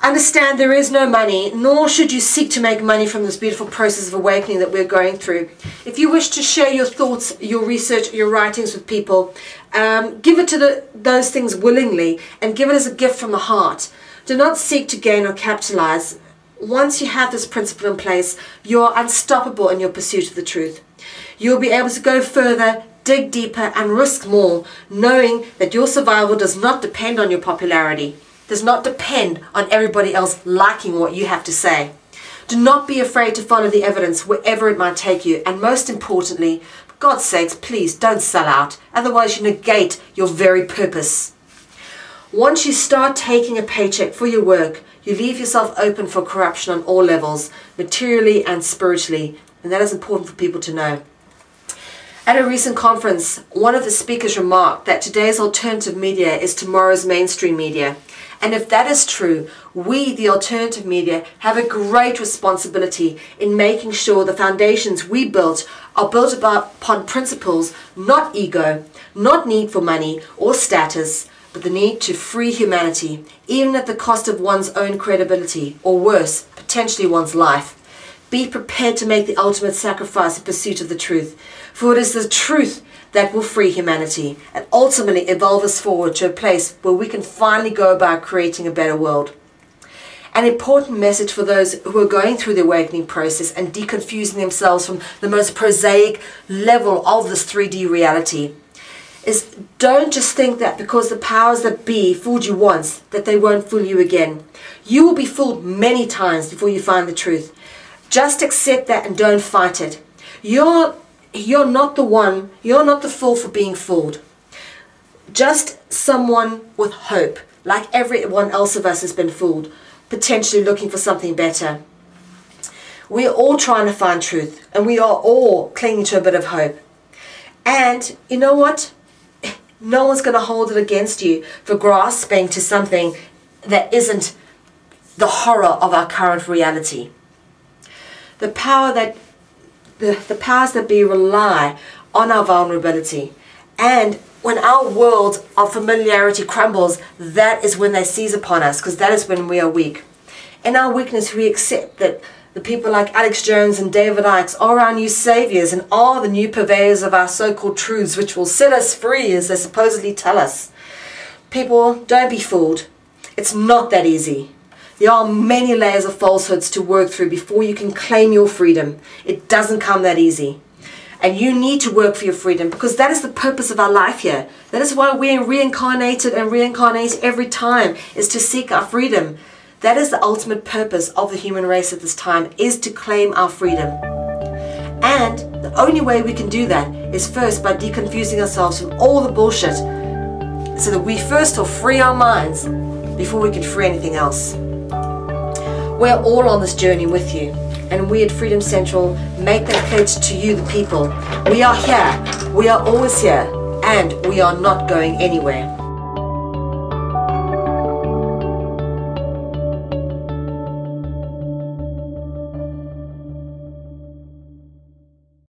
Understand there is no money, nor should you seek to make money from this beautiful process of awakening that we're going through. If you wish to share your thoughts, your research, your writings with people, give it to those things willingly and give it as a gift from the heart. Do not seek to gain or capitalize. Once you have this principle in place, you're unstoppable in your pursuit of the truth. You'll be able to go further, dig deeper, and risk more, knowing that your survival does not depend on your popularity. Does not depend on everybody else liking what you have to say. Do not be afraid to follow the evidence wherever it might take you, and most importantly, for God's sakes, please don't sell out, otherwise you negate your very purpose. Once you start taking a paycheck for your work, you leave yourself open for corruption on all levels, materially and spiritually, and that is important for people to know. At a recent conference, one of the speakers remarked that today's alternative media is tomorrow's mainstream media. And if that is true, we, the alternative media, have a great responsibility in making sure the foundations we built are built upon principles, not ego, not need for money or status, but the need to free humanity, even at the cost of one's own credibility, or worse, potentially one's life. Be prepared to make the ultimate sacrifice in pursuit of the truth, for it is the truth that will free humanity and ultimately evolve us forward to a place where we can finally go about creating a better world. An important message for those who are going through the awakening process and deconfusing themselves from the most prosaic level of this 3D reality is, don't just think that because the powers that be fooled you once, that they won't fool you again. You will be fooled many times before you find the truth. Just accept that and don't fight it. You're not the fool for being fooled. Just someone with hope, like everyone else of us has been fooled, potentially looking for something better. We are all trying to find truth, and we are all clinging to a bit of hope. And you know what? No one's going to hold it against you for grasping to something that isn't the horror of our current reality. The powers that be rely on our vulnerability. And when our world of familiarity crumbles, that is when they seize upon us, because that is when we are weak. In our weakness, we accept that the people like Alex Jones and David Icke are our new saviors and are the new purveyors of our so-called truths, which will set us free, as they supposedly tell us. People, don't be fooled. It's not that easy. There are many layers of falsehoods to work through before you can claim your freedom. It doesn't come that easy. And you need to work for your freedom, because that is the purpose of our life here. That is why we're reincarnated and reincarnate every time, is to seek our freedom. That is the ultimate purpose of the human race at this time, is to claim our freedom. And the only way we can do that is first by deconfusing ourselves from all the bullshit, so that we first will free our minds before we can free anything else. We're all on this journey with you, and we at Freedom Central make that pledge to you, the people. We are here, we are always here, and we are not going anywhere.